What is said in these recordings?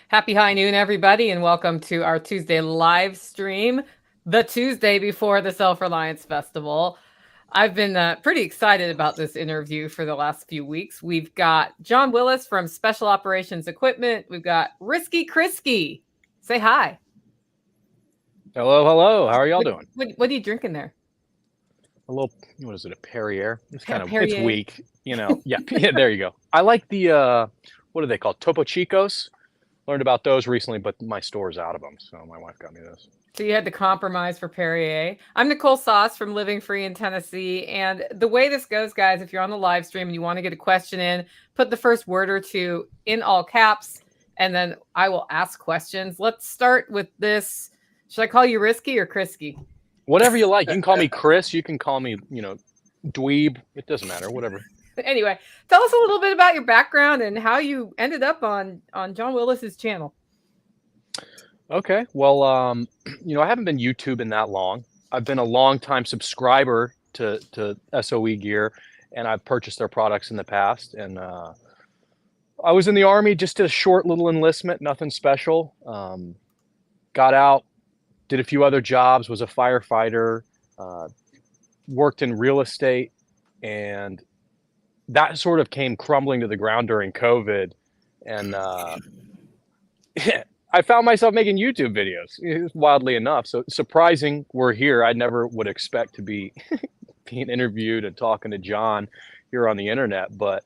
Happy high noon, everybody, and welcome to our Tuesday live stream, the Tuesday before the Self-Reliance Festival. I've been pretty excited about this interview for the last few weeks. We've got John Willis from Special Operations Equipment. We've got Risky Chrisky. Say hi. Hello, hello. How are y'all doing? What are you drinking there? A little, what is it, a Perrier? It's Perrier. It's weak, Yeah, yeah, there you go. I like the, what are they called? Topo Chicos. Learned about those recently, but my store's out of them, so my wife got me this. So you had to compromise for Perrier. I'm Nicole Sauce from Living Free in Tennessee. And the way this goes, guys, if you're on the live stream and you want to get a question in, put the first word or two in all caps, and then I will ask questions. Let's start with this. Should I call you Risky or Chrisky? Whatever you like. You can call me Chris. You can call me, Dweeb. It doesn't matter. Whatever. Anyway, tell us a little bit about your background and how you ended up on John Willis's channel. Okay. Well, I haven't been YouTubing that long. I've been a long-time subscriber to SOE Gear, and I've purchased their products in the past. And I was in the Army, just a short little enlistment, nothing special. Got out, did a few other jobs, was a firefighter, worked in real estate, and that sort of came crumbling to the ground during COVID. And I found myself making YouTube videos, wildly enough. So surprising we're here. I never would expect to be being interviewed and talking to John here on the internet, but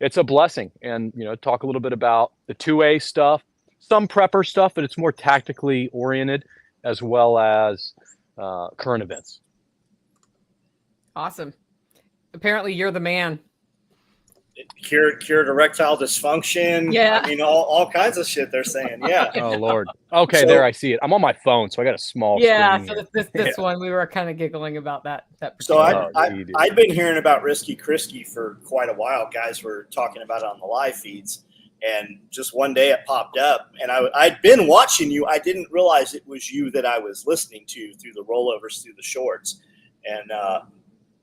it's a blessing. And, talk a little bit about the 2A stuff, some prepper stuff, but it's more tactically oriented, as well as current events. Awesome. Apparently you're the man. Cured erectile dysfunction. Yeah. I mean, all kinds of shit they're saying. Yeah. Oh, Lord. Okay, there I see it. I'm on my phone, so I got a small screen. So this one, we were kind of giggling about that. So I've been hearing about Risky Chrisky for quite a while. Guys were talking about it on the live feeds. And just one day it popped up. And I'd been watching you. I didn't realize it was you that I was listening to through the rollovers, through the shorts. And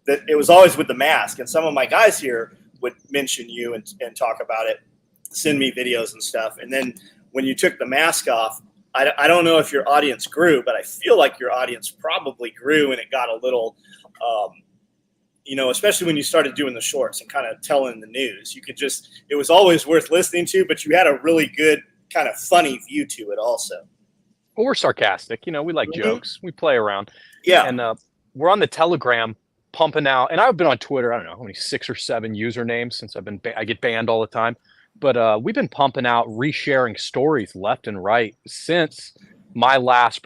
that it was always with the mask. And some of my guys here would mention you and talk about it, send me videos and stuff. And then when you took the mask off, I don't know if your audience grew, but I feel like your audience probably grew, and it got a little, especially when you started doing the shorts and kind of telling the news. It was always worth listening to, but you had a really good kind of funny view to it also. Well, we're sarcastic. We like jokes. We play around. Yeah. And we're on the Telegram pumping out, and I've been on Twitter, I don't know how many, 6 or 7 usernames since I get banned all the time, but we've been pumping out, resharing stories left and right since my last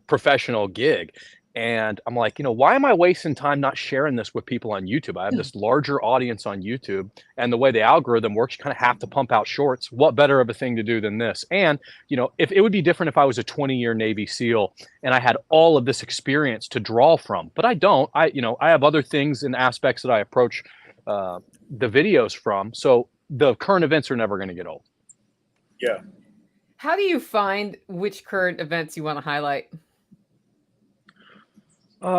professional gig. And I'm like, why am I wasting time not sharing this with people on YouTube? I have this larger audience on YouTube, and the way the algorithm works, you kind of have to pump out shorts. What better of a thing to do than this? And, if it would be different if I was a 20-year Navy SEAL and I had all of this experience to draw from, but I don't. I have other things and aspects that I approach the videos from. So the current events are never going to get old. Yeah. How do you find which current events you want to highlight?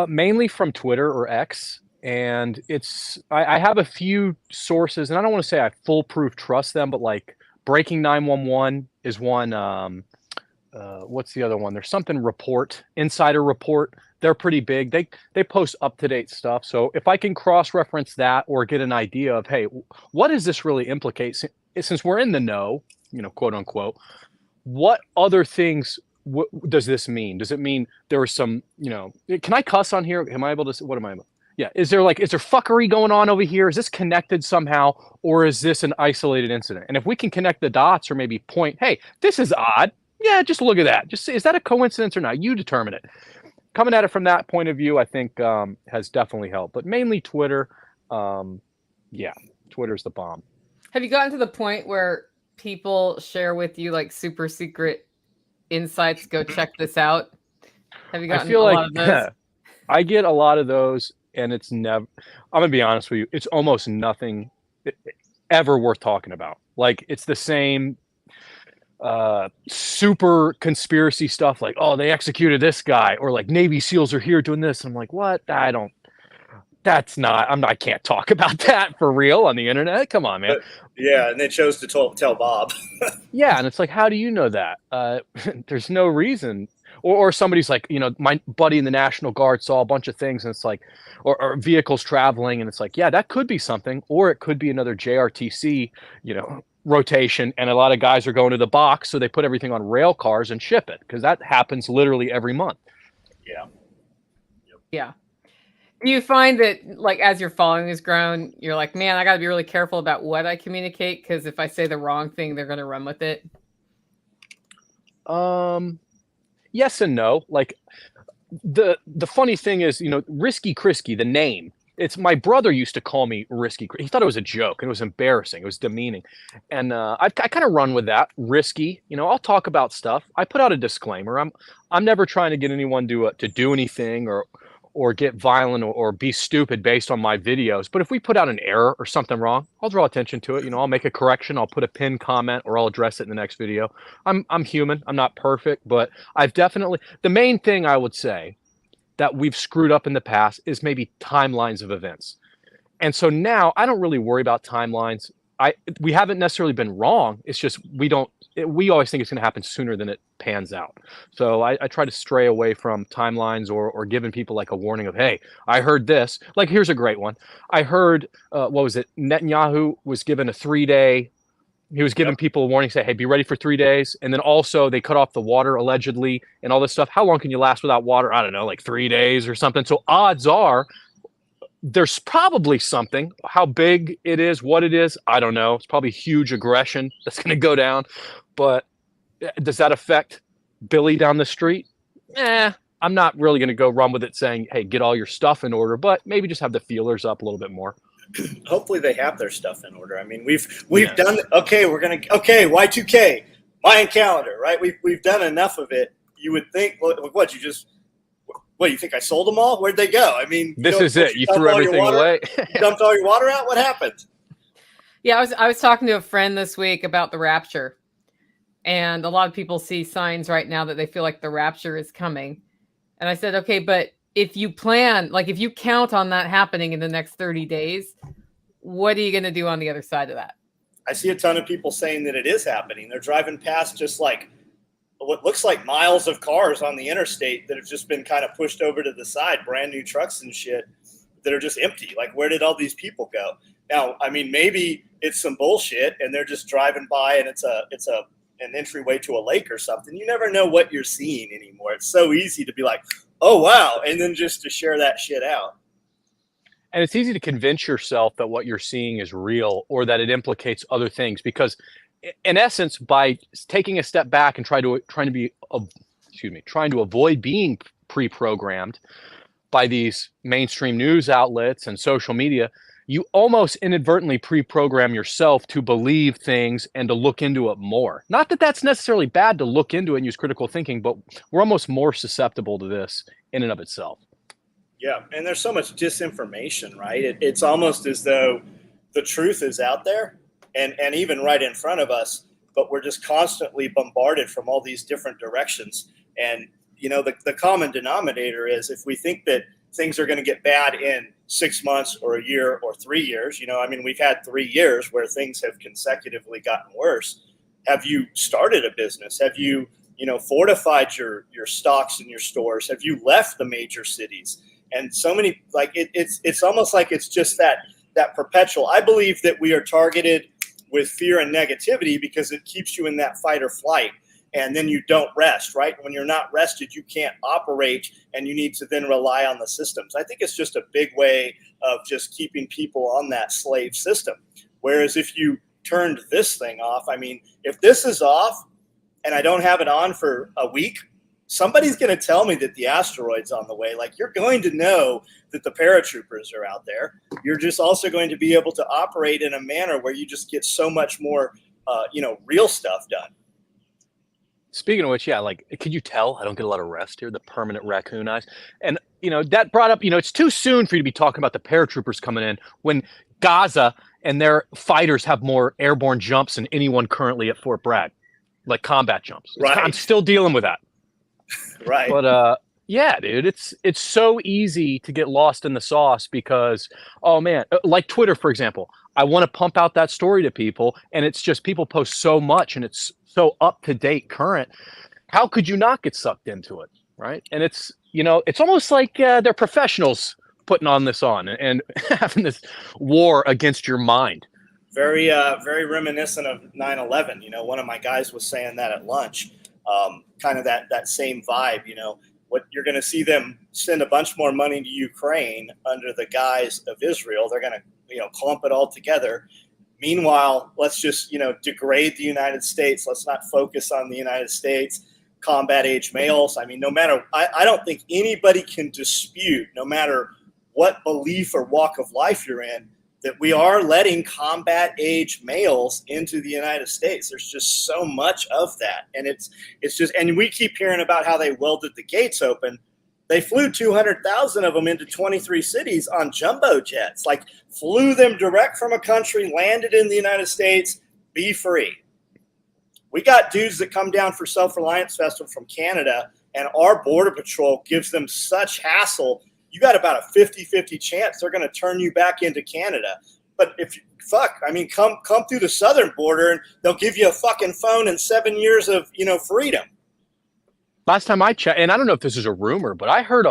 Mainly from Twitter or X, and I have a few sources, and I don't want to say I foolproof trust them, but like Breaking 911 is one. What's the other one? There's something Report, Insider Report. They're pretty big. They post up-to-date stuff. So if I can cross-reference that or get an idea of, hey, what does this really implicate? Since we're in the know, quote unquote, what other things does this mean? Does it mean there was some, can I cuss on here? Am I able to, what am I? Yeah. Is there fuckery going on over here? Is this connected somehow? Or is this an isolated incident? And if we can connect the dots or maybe point, hey, this is odd. Yeah. Just look at that. Just is that a coincidence or not? You determine it. Coming at it from that point of view, I think has definitely helped, but mainly Twitter. Twitter's the bomb. Have you gotten to the point where people share with you like super secret insights? Go check this out. Have you gotten a lot of those? I get a lot of those, and it's never, I'm gonna be honest with you, it's almost nothing ever worth talking about. Like, it's the same super conspiracy stuff, like, oh, they executed this guy, or like Navy SEALs are here doing this. And I'm like, what? I can't talk about that for real on the internet. Come on, man. Yeah, and they chose to tell Bob. Yeah, and it's like, how do you know that? There's no reason. Or somebody's like, my buddy in the National Guard saw a bunch of things, and it's like, or vehicles traveling, and it's like, yeah, that could be something, or it could be another JRTC, rotation, and a lot of guys are going to the box, so they put everything on rail cars and ship it, because that happens literally every month. Yeah. Yeah. Do you find that, like, as your following has grown, you're like, man, I got to be really careful about what I communicate, because if I say the wrong thing, they're going to run with it? Yes and no. Like, the funny thing is, Risky Chrisky, the name. It's my brother used to call me Risky. He thought it was a joke, and it was embarrassing. It was demeaning, and I kind of run with that. Risky. I'll talk about stuff. I put out a disclaimer. I'm never trying to get anyone to do anything or get violent or be stupid based on my videos. But if we put out an error or something wrong, I'll draw attention to it. I'll make a correction. I'll put a pinned comment, or I'll address it in the next video. I'm human. I'm not perfect, but I've definitely, the main thing I would say that we've screwed up in the past is maybe timelines of events. And so now I don't really worry about timelines. We haven't necessarily been wrong. It's just we always think it's going to happen sooner than it pans out. So I try to stray away from timelines or giving people like a warning of, hey, I heard this. Like, here's a great one. I heard, what was it? Netanyahu was given a 3-day. He was giving people a warning, say, hey, be ready for 3 days. And then also they cut off the water allegedly and all this stuff. How long can you last without water? I don't know, like 3 days or something. So odds are there's probably something. How big it is, what it is, I don't know. It's probably huge aggression that's going to go down. But does that affect Billy down the street? I'm not really going to go run with it saying, hey, get all your stuff in order, but maybe just have the feelers up a little bit more. Hopefully they have their stuff in order. I mean, we've done, Y2K, Mayan calendar, right? We've done enough of it. You would think, what, you think I sold them all? Where'd they go? I mean, this is it. You threw everything away. You dumped all your water out? What happened? Yeah, I was talking to a friend this week about the rapture. And a lot of people see signs right now that they feel like the rapture is coming. And I said, okay, but if you plan, like if you count on that happening in the next 30 days, what are you going to do on the other side of that? I see a ton of people saying that it is happening. They're driving past just like what looks like miles of cars on the interstate that have just been kind of pushed over to the side, brand new trucks and shit that are just empty. Like, where did all these people go? Now, I mean, maybe it's some bullshit and they're just driving by and it's an entryway to a lake or something. You never know what you're seeing anymore. It's so easy to be like, oh, wow. And then just to share that shit out. And it's easy to convince yourself that what you're seeing is real or that it implicates other things, because in essence, by taking a step back and trying to avoid being pre-programmed by these mainstream news outlets and social media, you almost inadvertently pre-program yourself to believe things and to look into it more. Not that that's necessarily bad to look into it and use critical thinking, but we're almost more susceptible to this in and of itself. Yeah, and there's so much disinformation, right? It's almost as though the truth is out there and even right in front of us, but we're just constantly bombarded from all these different directions. And, the common denominator is if we think that things are going to get bad in 6 months or a year or 3 years, we've had 3 years where things have consecutively gotten worse. Have you started a business? Have you, fortified your stocks in your stores? Have you left the major cities? And so many, like it's almost like it's just that perpetual. I believe that we are targeted with fear and negativity because it keeps you in that fight or flight. And then you don't rest, right? When you're not rested, you can't operate and you need to then rely on the systems. I think it's just a big way of just keeping people on that slave system. Whereas if you turned this thing off, if this is off and I don't have it on for a week, somebody's going to tell me that the asteroid's on the way. Like, you're going to know that the paratroopers are out there. You're just also going to be able to operate in a manner where you just get so much more, real stuff done. Speaking of which, yeah, like, could you tell I don't get a lot of rest here? The permanent raccoon eyes. And, that brought up, it's too soon for you to be talking about the paratroopers coming in when Gaza and their fighters have more airborne jumps than anyone currently at Fort Bragg, like combat jumps. Right. I'm still dealing with that. Right. But Yeah, dude, it's so easy to get lost in the sauce because, oh man, like Twitter, for example, I want to pump out that story to people, and it's just people post so much, and it's so up to date, current. How could you not get sucked into it, right? And it's it's almost like they're professionals putting on this on and having this war against your mind. Very reminiscent of 9/11. One of my guys was saying that at lunch, kind of that same vibe. What you're going to see them send a bunch more money to Ukraine under the guise of Israel. They're going to clump it all together. Meanwhile, let's just degrade the United States. Let's not focus on the United States. Combat age males. I mean, I don't think anybody can dispute, no matter what belief or walk of life you're in, that we are letting combat age males into the United States. There's just so much of that. And it's just, and we keep hearing about how they welded the gates open. They flew 200,000 of them into 23 cities on jumbo jets, like flew them direct from a country, landed in the United States, be free. We got dudes that come down for Self-Reliance Festival from Canada, and our Border Patrol gives them such hassle. You got about a 50-50 chance they're going to turn you back into Canada. But come through the southern border and they'll give you a fucking phone and 7 years of, freedom. Last time I checked, and I don't know if this is a rumor, but I heard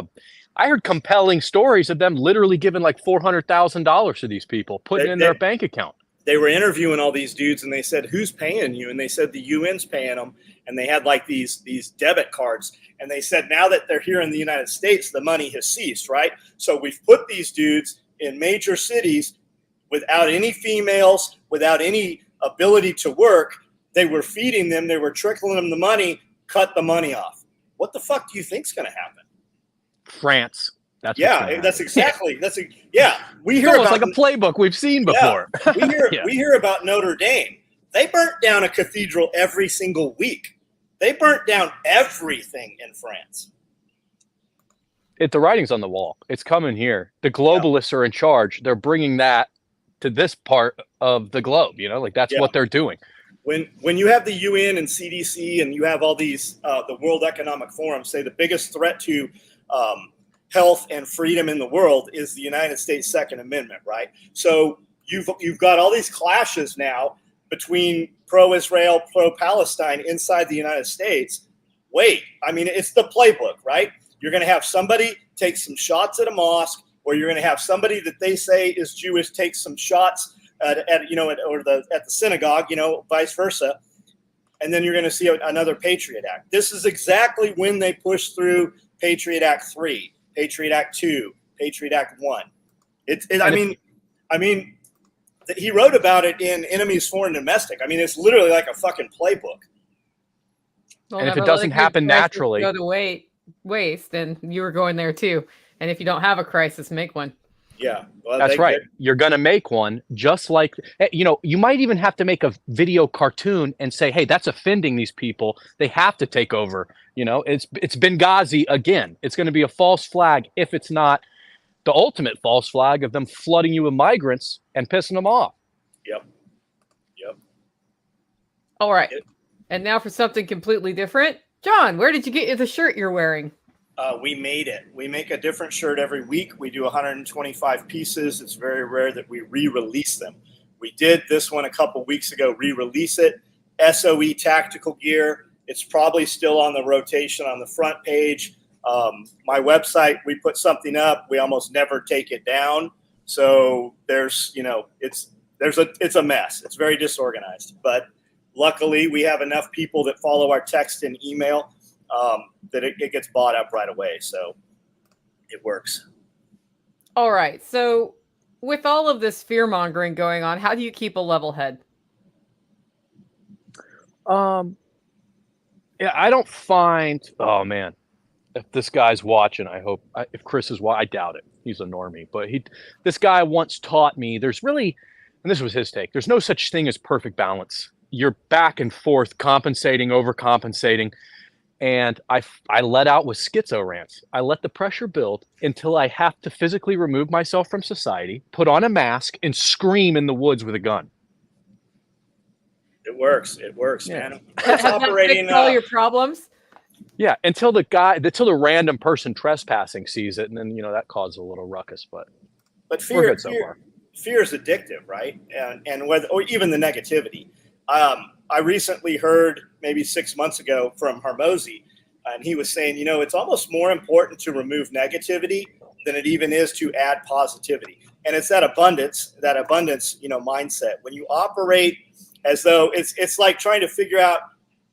compelling stories of them literally giving like $400,000 to these people, putting in their bank account. They were interviewing all these dudes and they said, who's paying you? And they said the UN's paying them. And they had like these debit cards. And they said, now that they're here in the United States, the money has ceased, right? So we've put these dudes in major cities without any females, without any ability to work. They were feeding them. They were trickling them the money, cut the money off. What the fuck do you think's going to happen? France. That's exactly. We hear it's about like a playbook we've seen before. Yeah, we hear about Notre Dame. They burnt down a cathedral every single week. They burnt down everything in France. The writing's on the wall. It's coming here. The globalists are in charge. They're bringing that to this part of the globe. That's what they're doing. When you have the UN and CDC and you have all these, the World Economic Forum say the biggest threat to health and freedom in the world is the United States Second Amendment, right? So you've got all these clashes now between pro-Israel, pro-Palestine inside the United States. Wait, it's the playbook, right? You're going to have somebody take some shots at a mosque, or you're going to have somebody that they say is Jewish take some shots at the synagogue, vice versa. And then you're going to see another Patriot Act. This is exactly when they push through Patriot Act 3. Patriot Act 2, Patriot Act 1. He wrote about it in Enemies Foreign and Domestic. It's literally like a fucking playbook. Well, and if it doesn't happen naturally, go to waste, and you were going there too. And if you don't have a crisis, make one. Yeah, that's right. You're going to make one, just like you might even have to make a video cartoon and say, hey, that's offending these people. They have to take over. It's Benghazi again. It's going to be a false flag if it's not the ultimate false flag of them flooding you with migrants and pissing them off. Yep. All right. And now for something completely different. John, where did you get the shirt you're wearing? We made it. We make a different shirt every week. We do 125 pieces. It's very rare that we re-release them. We did this one a couple weeks ago, re-release it. SOE Tactical Gear. It's probably still on the rotation on the front page. My website, we put something up. We almost never take it down. So there's, it's a mess. It's very disorganized. But luckily, we have enough people that follow our text and email that it gets bought up right away. So it works. All right. So with all of this fear mongering going on, how do you keep a level head? I don't find, oh man, if this guy's watching, I hope, if Chris is watching, I doubt it. He's a normie, but this guy once taught me there's really, and this was his take, there's no such thing as perfect balance. You're back and forth, compensating, overcompensating. And I let out with schizo rants. I let the pressure build until I have to physically remove myself from society, put on a mask, and scream in the woods with a gun. It works, yeah. man. Has that fixed all your problems? Yeah, until the random person trespassing sees it, and then that causes a little ruckus. But we're good so far. Fear is addictive, right? And whether, or even the negativity. I recently heard maybe 6 months ago from Hormozy, and he was saying, it's almost more important to remove negativity than it even is to add positivity. And it's that abundance, mindset. When you operate as though it's like trying to figure out,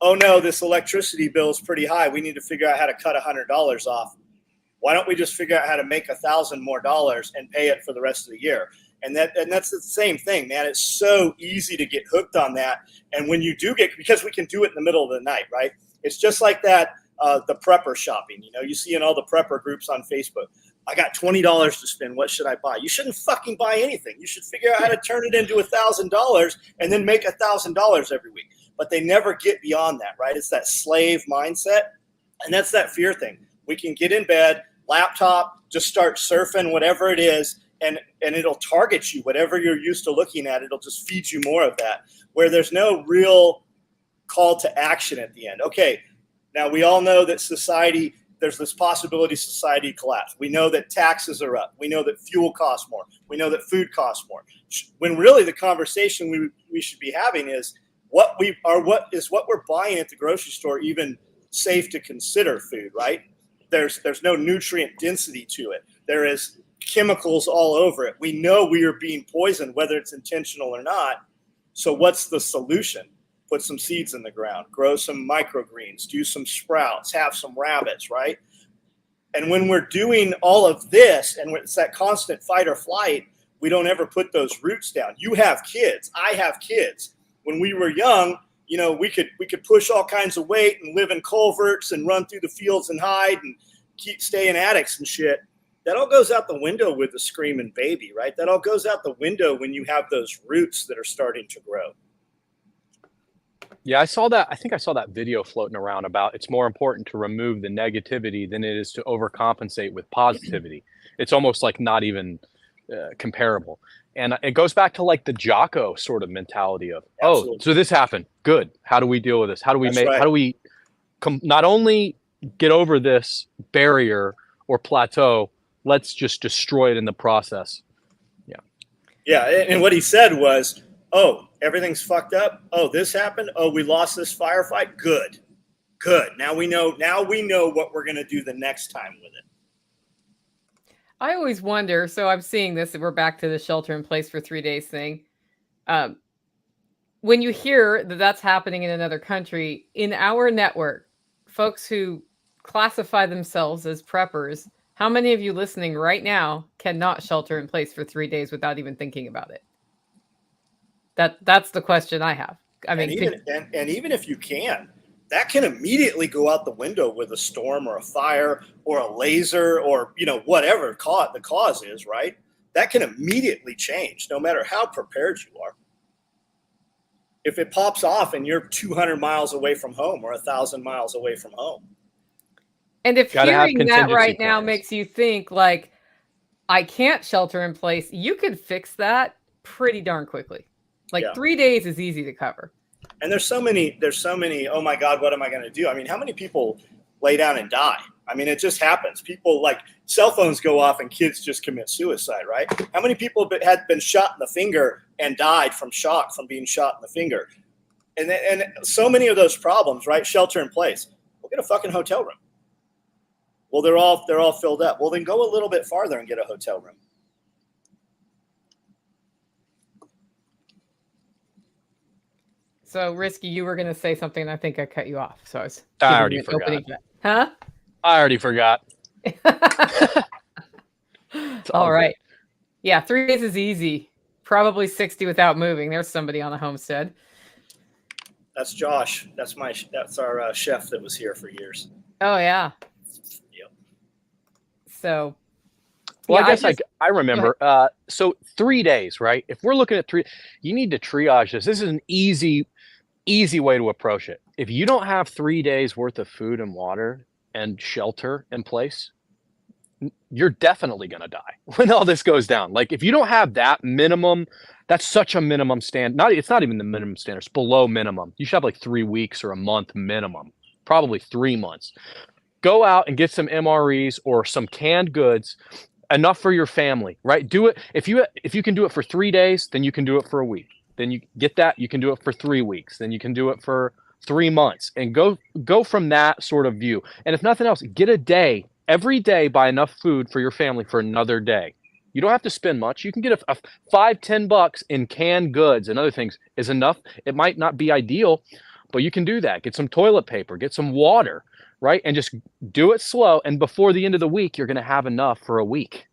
oh no, this electricity bill is pretty high. We need to figure out how to cut $100 off. Why don't we just figure out how to make $1,000 more and pay it for the rest of the year? And that's the same thing, man. It's so easy to get hooked on that. And when you do because we can do it in the middle of the night, right? It's just like that, the prepper shopping. You see in all the prepper groups on Facebook, I got $20 to spend. What should I buy? You shouldn't fucking buy anything. You should figure out how to turn it into $1,000 and then make $1,000 every week. But they never get beyond that, right? It's that slave mindset. And that's that fear thing. We can get in bed, laptop, just start surfing, whatever it is, and it'll target you. Whatever you're used to looking at, it'll just feed you more of that, where there's no real call to action at the end. Okay, now we all know that society, there's this possibility society collapse. We know that taxes are up. We know that fuel costs more. We know that food costs more. When really the conversation we should be having is what we're buying at the grocery store even safe to consider food, right? There's no nutrient density to it. There is chemicals all over it. We know we are being poisoned, whether it's intentional or not. So what's the solution? Put some seeds in the ground, grow some microgreens, do some sprouts, have some rabbits, right? And when we're doing all of this, and it's that constant fight or flight, we don't ever put those roots down. You have kids. I have kids. When we were young, we could push all kinds of weight and live in culverts and run through the fields and hide and stay in attics and shit. That all goes out the window with the screaming baby, right? That all goes out the window when you have those roots that are starting to grow. Yeah, I saw that. I think I saw that video floating around about it's more important to remove the negativity than it is to overcompensate with positivity. It's almost like not even comparable. And it goes back to like the Jocko sort of mentality of, Absolutely. Oh, so this happened. Good. How do we deal with this? How do we how do we not only get over this barrier or plateau, let's just destroy it in the process. Yeah. Yeah. And what he said was, oh, everything's fucked up. Oh, this happened. Oh, we lost this firefight. Good. Now we know what we're going to do the next time with it. I always wonder, so I'm seeing this, we're back to the shelter in place for 3 days thing. When you hear that that's happening in another country, in our network, folks who classify themselves as preppers, how many of you listening right now cannot shelter in place for 3 days without even thinking about it? That's the question I have. I mean, even if you can, that can immediately go out the window with a storm or a fire or a laser or, whatever the cause is, right? That can immediately change no matter how prepared you are. If it pops off and you're 200 miles away from home or 1,000 miles away from home. And if hearing that right now makes you think like, I can't shelter in place, you could fix that pretty darn quickly. 3 days is easy to cover. And there's so many, oh my God, what am I going to do? I mean, how many people lay down and die? I mean, it just happens. People cell phones go off and kids just commit suicide, right? How many people had been shot in the finger and died from shock from being shot in the finger? And so many of those problems, right? Shelter in place. We'll get a fucking hotel room. Well, they're all filled up. Well, then go a little bit farther and get a hotel room. So, Risky, you were going to say something, and I think I cut you off. So I already forgot. Huh? I already forgot. All right. Yeah, 3 days is easy. Probably 60 without moving. There's somebody on the homestead. That's Josh. That's our chef that was here for years. Oh, yeah. Yep. So. Well, yeah, I remember. So 3 days, right? If we're looking at you need to triage this. This is an easy way to approach it. If you don't have 3 days worth of food and water and shelter in place, you're definitely going to die when all this goes down. Like if you don't have that minimum, that's such a minimum stand. It's not even the minimum standard. It's below minimum. You should have 3 weeks or a month minimum probably 3 months. Go out and get some MREs or some canned goods, enough for your family, right? Do it. If you can do it for 3 days, then you can do it for a week. Then you get that, you can do it for 3 weeks. Then you can do it for 3 months, and go from that sort of view. And if nothing else, get a day, every day, buy enough food for your family for another day. You don't have to spend much. You can get a $5-10 in canned goods and other things is enough. It might not be ideal, but you can do that. Get some toilet paper, get some water, right? And just do it slow. And before the end of the week, you're going to have enough for a week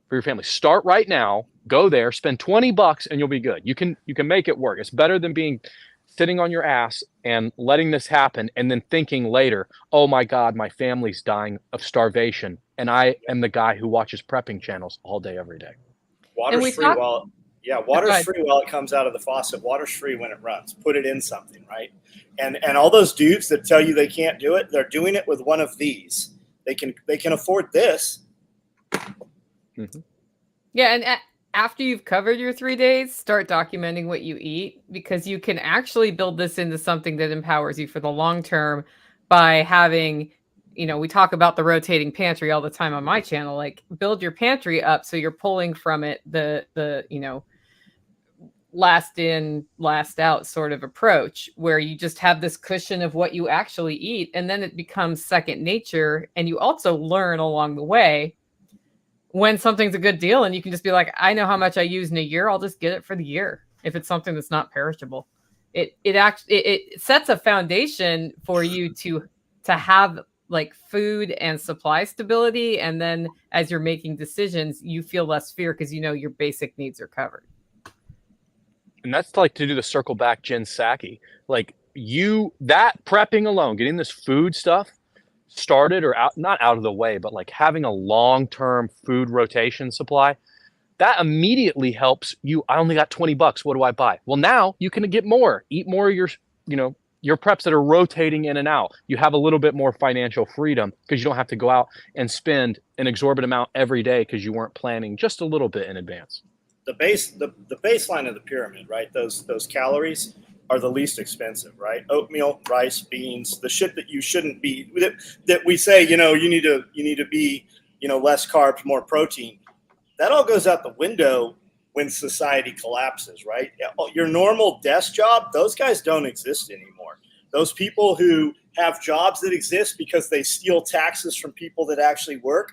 for your family. Start right now, go there, spend $20 and you'll be good. You can make it work. It's better than being sitting on your ass and letting this happen and then thinking later, oh my God, my family's dying of starvation. And I am the guy who watches prepping channels all day, every day. Water's free while it comes out of the faucet. Water's free when it runs. Put it in something, right? And all those dudes that tell you they can't do it, they're doing it with one of these. They can afford this. Mm-hmm. Yeah, and after you've covered your 3 days, start documenting what you eat, because you can actually build this into something that empowers you for the long term by having, we talk about the rotating pantry all the time on my channel. Like, build your pantry up so you're pulling from it the last in, last out sort of approach, where you just have this cushion of what you actually eat, and then it becomes second nature. And you also learn along the way when something's a good deal, and you can just be like, I know how much I use in a year. I'll just get it for the year. If it's something that's not perishable, it sets a foundation for you to have like food and supply stability. And then as you're making decisions, you feel less fear because your basic needs are covered. And that's like, to do the circle back Jen Psaki, like that prepping alone, getting this food stuff started or not out of the way, but like having a long-term food rotation supply, that immediately helps you. I only got $20. What do I buy? Well, now you can get more, eat more of your preps that are rotating in and out. You have a little bit more financial freedom because you don't have to go out and spend an exorbitant amount every day because you weren't planning just a little bit in advance. The baseline of the pyramid, right? Those calories are the least expensive, right? Oatmeal, rice, beans, the shit that you shouldn't be, that we say, you need to be, less carbs, more protein. That all goes out the window when society collapses, right? Your normal desk job, those guys don't exist anymore. Those people who have jobs that exist because they steal taxes from people that actually work,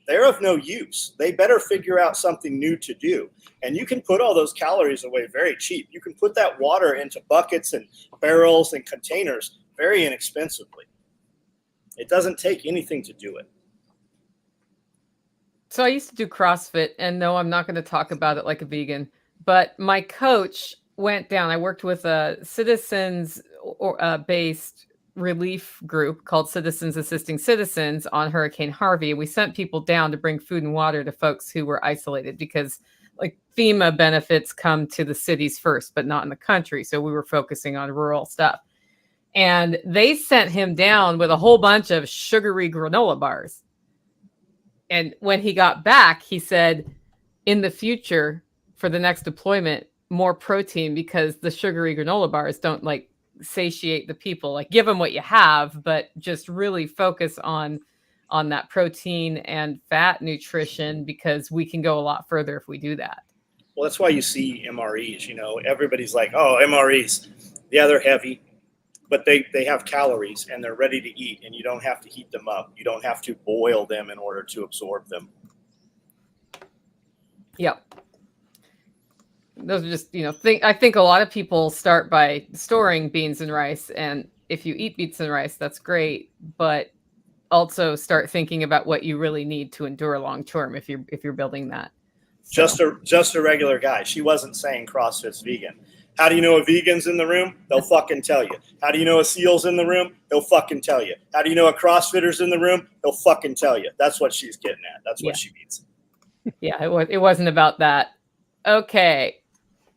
they're of no use. They better figure out something new to do. And you can put all those calories away very cheap. You can put that water into buckets and barrels and containers very inexpensively. It doesn't take anything to do it. So I used to do CrossFit, and no, I'm not going to talk about it like a vegan, but my coach went down. I worked with a citizens based relief group called Citizens Assisting Citizens on Hurricane Harvey. We sent people down to bring food and water to folks who were isolated, because like FEMA benefits come to the cities first, but not in the country. So we were focusing on rural stuff. And they sent him down with a whole bunch of sugary granola bars. And when he got back, he said, in the future, for the next deployment, more protein, because the sugary granola bars don't like satiate the people. Like, give them what you have, but just really focus on that protein and fat nutrition, because we can go a lot further if we do that. Well, that's why you see MREs. Everybody's like, oh, MREs. Yeah, they're heavy, but they have calories and they're ready to eat, and you don't have to heat them up. You don't have to boil them in order to absorb them. Yep. Those are just, I think a lot of people start by storing beans and rice. And if you eat beans and rice, that's great. But also start thinking about what you really need to endure long term if you're building that. So. Just a regular guy. She wasn't saying CrossFit's vegan. How do you know a vegan's in the room? They'll fucking tell you. How do you know a SEAL's in the room? They'll fucking tell you. How do you know a CrossFitter's in the room? They'll fucking tell you. That's what she's getting at. That's what she means. Yeah, it wasn't about that. Okay.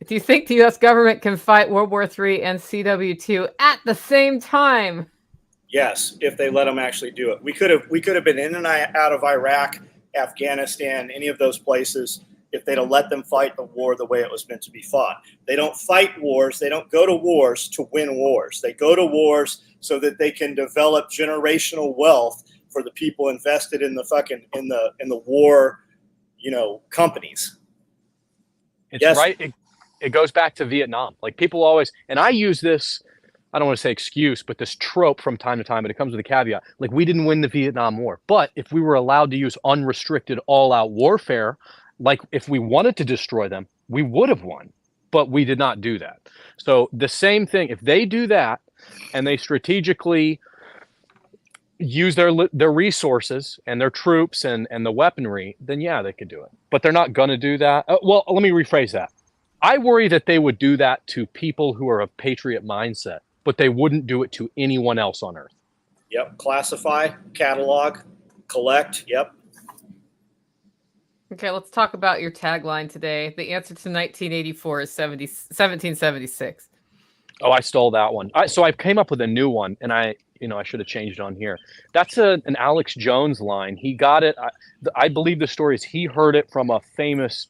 Do you think the U.S. government can fight World War III and CW2 at the same time? Yes, if they let them actually do it. We could have been in and out of Iraq, Afghanistan, any of those places if they'd have let them fight the war the way it was meant to be fought. They don't fight wars. They don't go to wars to win wars. They go to wars so that they can develop generational wealth for the people invested in the fucking in the war, companies. It's yes. Right. It goes back to Vietnam. Like people always, and I use this, I don't want to say excuse, but this trope from time to time, but it comes with a caveat. Like we didn't win the Vietnam War, but if we were allowed to use unrestricted all-out warfare, like if we wanted to destroy them, we would have won, but we did not do that. So the same thing, if they do that and they strategically use their resources and their troops and the weaponry, then yeah, they could do it. But they're not going to do that. Well, let me rephrase that. I worry that they would do that to people who are of patriot mindset, but they wouldn't do it to anyone else on earth. Yep. Classify, catalog, collect. Yep. Okay, let's talk about your tagline today. The answer to 1984 is 1776. Oh, I stole that one. So I came up with a new one, and I should have changed it on here. That's an Alex Jones line. He got it. I believe the story is he heard it from a famous,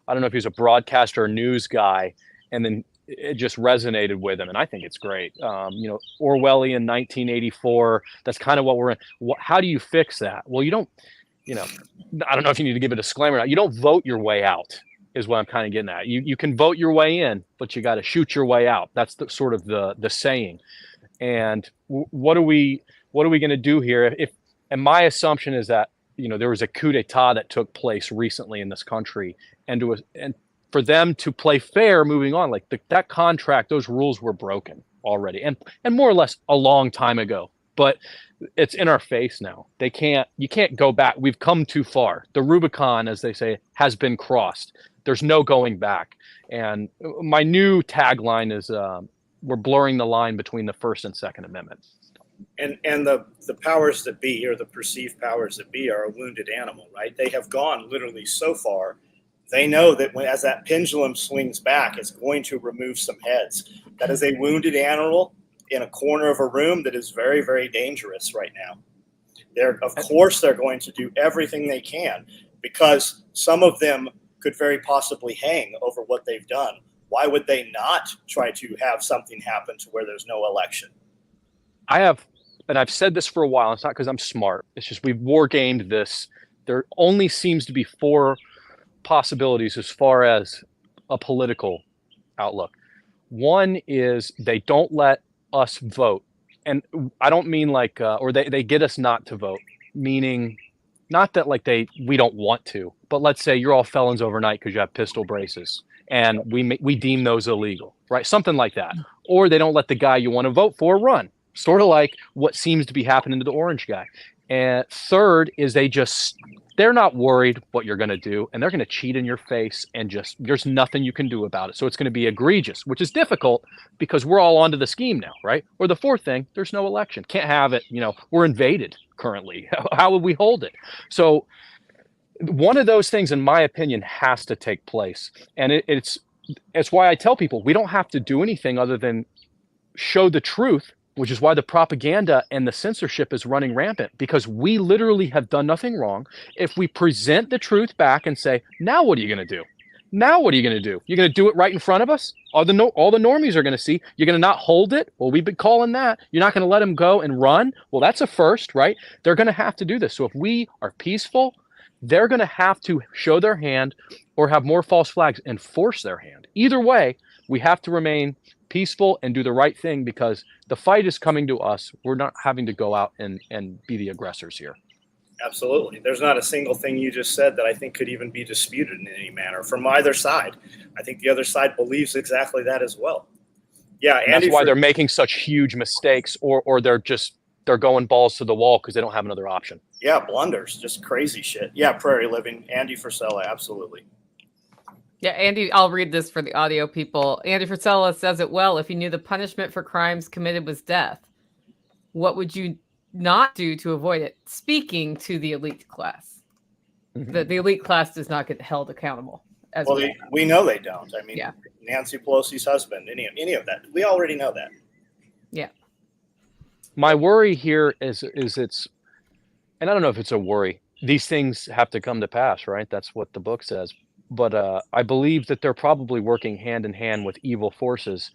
I don't know if he's a broadcaster or news guy, and then it just resonated with him, and I think it's great. Orwellian 1984. That's kind of what we're in. How do you fix that? Well, you don't. I don't know if you need to give a disclaimer. You don't vote your way out, is what I'm kind of getting at. You can vote your way in, but you got to shoot your way out. That's the sort of the saying. And what are we going to do here? And my assumption is that there was a coup d'état that took place recently in this country, and for them to play fair moving on, like that contract, those rules were broken already, and more or less a long time ago. But it's in our face now. You can't go back. We've come too far. The Rubicon, as they say, has been crossed. There's no going back. And my new tagline is we're blurring the line between the First and Second Amendment. And the powers that be, or the perceived powers that be, are a wounded animal, right? They have gone literally so far. They know that as that pendulum swings back, it's going to remove some heads. That is a wounded animal in a corner of a room that is very, very dangerous right now. Of course, they're going to do everything they can, because some of them could very possibly hang over what they've done. Why would they not try to have something happen to where there's no election? I've said this for a while. It's not because I'm smart. It's just we've war gamed this. There only seems to be 4 possibilities as far as a political outlook. One is they don't let us vote, and I don't mean like or they get us not to vote, meaning not that like we don't want to, but let's say you're all felons overnight because you have pistol braces, and we deem those illegal, right? Something like that. Or they don't let the guy you want to vote for run, sort of like what seems to be happening to the orange guy. And third is they're not worried what you're going to do, and they're going to cheat in your face, and there's nothing you can do about it. So it's going to be egregious, which is difficult because we're all onto the scheme now, right? Or the fourth thing, there's no election. Can't have it. We're invaded currently. How would we hold it? So one of those things, in my opinion, has to take place. And it's why I tell people we don't have to do anything other than show the truth, which is why the propaganda and the censorship is running rampant, because we literally have done nothing wrong. If we present the truth back and say, now what are you going to do? Now what are you going to do? You're going to do it right in front of us? All the normies are going to see. You're going to not hold it? Well, we've been calling that. You're not going to let them go and run? Well, that's a first, right? They're going to have to do this. So if we are peaceful, they're going to have to show their hand or have more false flags and force their hand. Either way, we have to remain peaceful and do the right thing, because the fight is coming to us. We're not having to go out and be the aggressors here. Absolutely. There's not a single thing you just said that I think could even be disputed in any manner from either side. I think the other side believes exactly that as well. Yeah, and Andy, that's why they're making such huge mistakes, or they're going balls to the wall because they don't have another option. Yeah, blunders, just crazy shit. Yeah, Prairie Living, Andy Frisella, absolutely. Yeah, Andy, I'll read this for the audio people. Andy Frisella says it well. If you knew the punishment for crimes committed was death, what would you not do to avoid it? Speaking to the elite class. Mm-hmm. The elite class does not get held accountable. We know they don't. I mean, yeah. Nancy Pelosi's husband, any of that. We already know that. Yeah. My worry here is it's, and I don't know if it's a worry. These things have to come to pass, right? That's what the book says. I believe that they're probably working hand in hand with evil forces,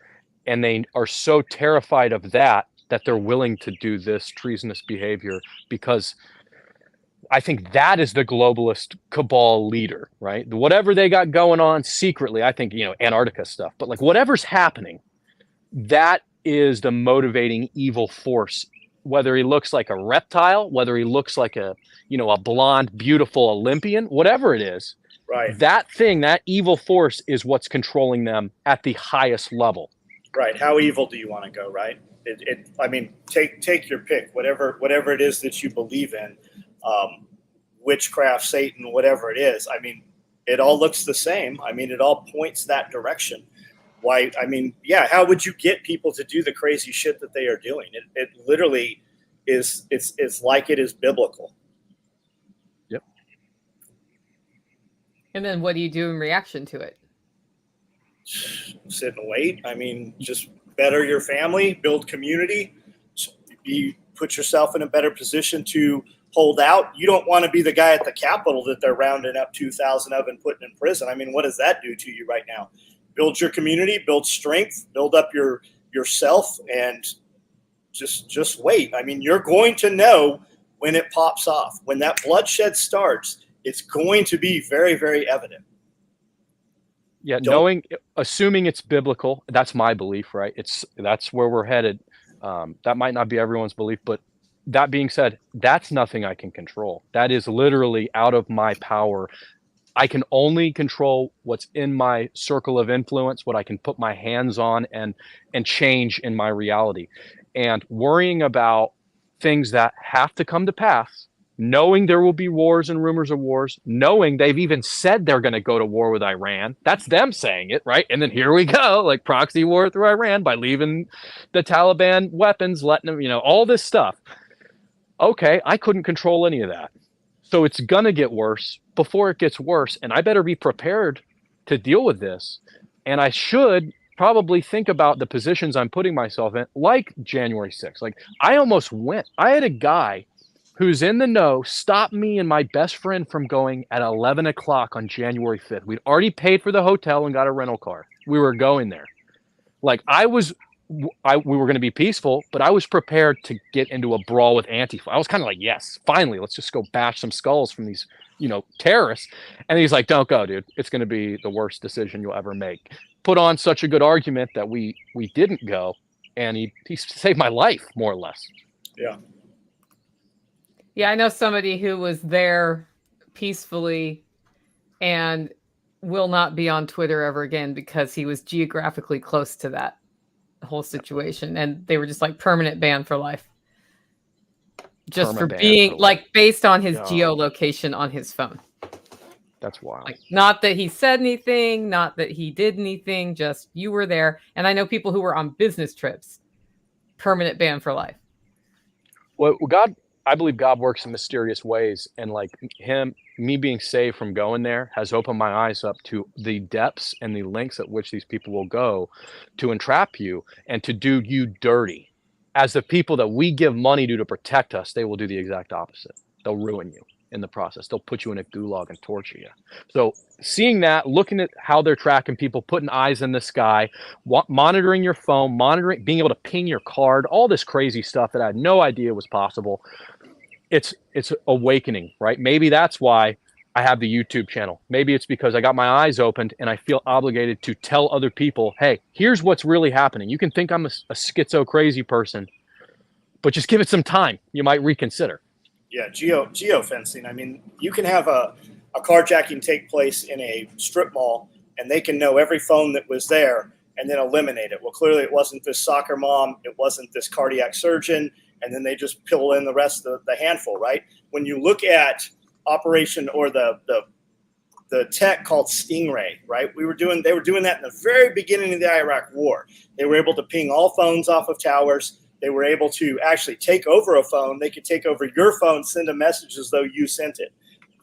and they are so terrified of that they're willing to do this treasonous behavior, because I think that is the globalist cabal leader, right? Whatever they got going on secretly, I think, Antarctica stuff, but like whatever's happening, that is the motivating evil force. Whether he looks like a reptile, whether he looks like a blonde, beautiful Olympian, whatever it is, right? That thing, that evil force, is what's controlling them at the highest level. Right. How evil do you want to go? Right. I mean, take your pick. Whatever it is that you believe in, witchcraft, Satan, whatever it is. I mean, it all looks the same. I mean, it all points that direction. Why? I mean, yeah. How would you get people to do the crazy shit that they are doing? It literally is. It's like it is biblical. Yep. And then what do you do in reaction to it? Sit and wait. I mean, just better your family, build community, put yourself in a better position to hold out. You don't want to be the guy at the Capitol that they're rounding up 2,000 of and putting in prison. I mean, what does that do to you right now? Build your community, build strength, build up yourself, and just wait. I mean, you're going to know when it pops off. When that bloodshed starts, it's going to be very, very evident. Yeah, assuming it's biblical, that's my belief, right? That's where we're headed. That might not be everyone's belief, but that being said, that's nothing I can control. That is literally out of my power. I can only control what's in my circle of influence, what I can put my hands on and change in my reality. And worrying about things that have to come to pass, knowing there will be wars and rumors of wars, knowing they've even said they're going to go to war with Iran. That's them saying it, right? And then here we go, like proxy war through Iran by leaving the Taliban weapons, letting them, all this stuff. Okay, I couldn't control any of that. So it's going to get worse before it gets worse. And I better be prepared to deal with this. And I should probably think about the positions I'm putting myself in, like January 6th. Like I almost went. I had a guy who's in the know stop me and my best friend from going at 11 o'clock on January 5th. We'd already paid for the hotel and got a rental car. We were going there. Like we were going to be peaceful, but I was prepared to get into a brawl with Antifa. I was kind of like, yes, finally, let's just go bash some skulls from these, terrorists. And he's like, don't go, dude. It's going to be the worst decision you'll ever make. Put on such a good argument that we didn't go, and he saved my life, more or less. Yeah. Yeah, I know somebody who was there peacefully and will not be on Twitter ever again because he was geographically close to that whole situation. And they were just like permanent ban for life. Just for being like based on his geolocation on his phone. That's wild. Like, not that he said anything, not that he did anything, just you were there. And I know people who were on business trips, permanent ban for life. Well, I believe God works in mysterious ways, and like me being saved from going there has opened my eyes up to the depths and the lengths at which these people will go to entrap you and to do you dirty. As the people that we give money to protect us, they will do the exact opposite. They'll ruin you in the process. They'll put you in a gulag and torture you. So seeing that, looking at how they're tracking people, putting eyes in the sky, monitoring your phone, being able to ping your card, all this crazy stuff that I had no idea was possible. It's awakening, right? Maybe that's why I have the YouTube channel. Maybe it's because I got my eyes opened and I feel obligated to tell other people, hey, here's what's really happening. You can think I'm a schizo crazy person, but just give it some time. You might reconsider. Yeah, geofencing. I mean, you can have a carjacking take place in a strip mall and they can know every phone that was there and then eliminate it. Well, clearly it wasn't this soccer mom. It wasn't this cardiac surgeon. And then they just pill in the rest of the handful, right? When you look at operation or the tech called Stingray, right? They were doing that in the very beginning of the Iraq War. They were able to ping all phones off of towers. They were able to actually take over a phone. They could take over your phone, send a message as though you sent it.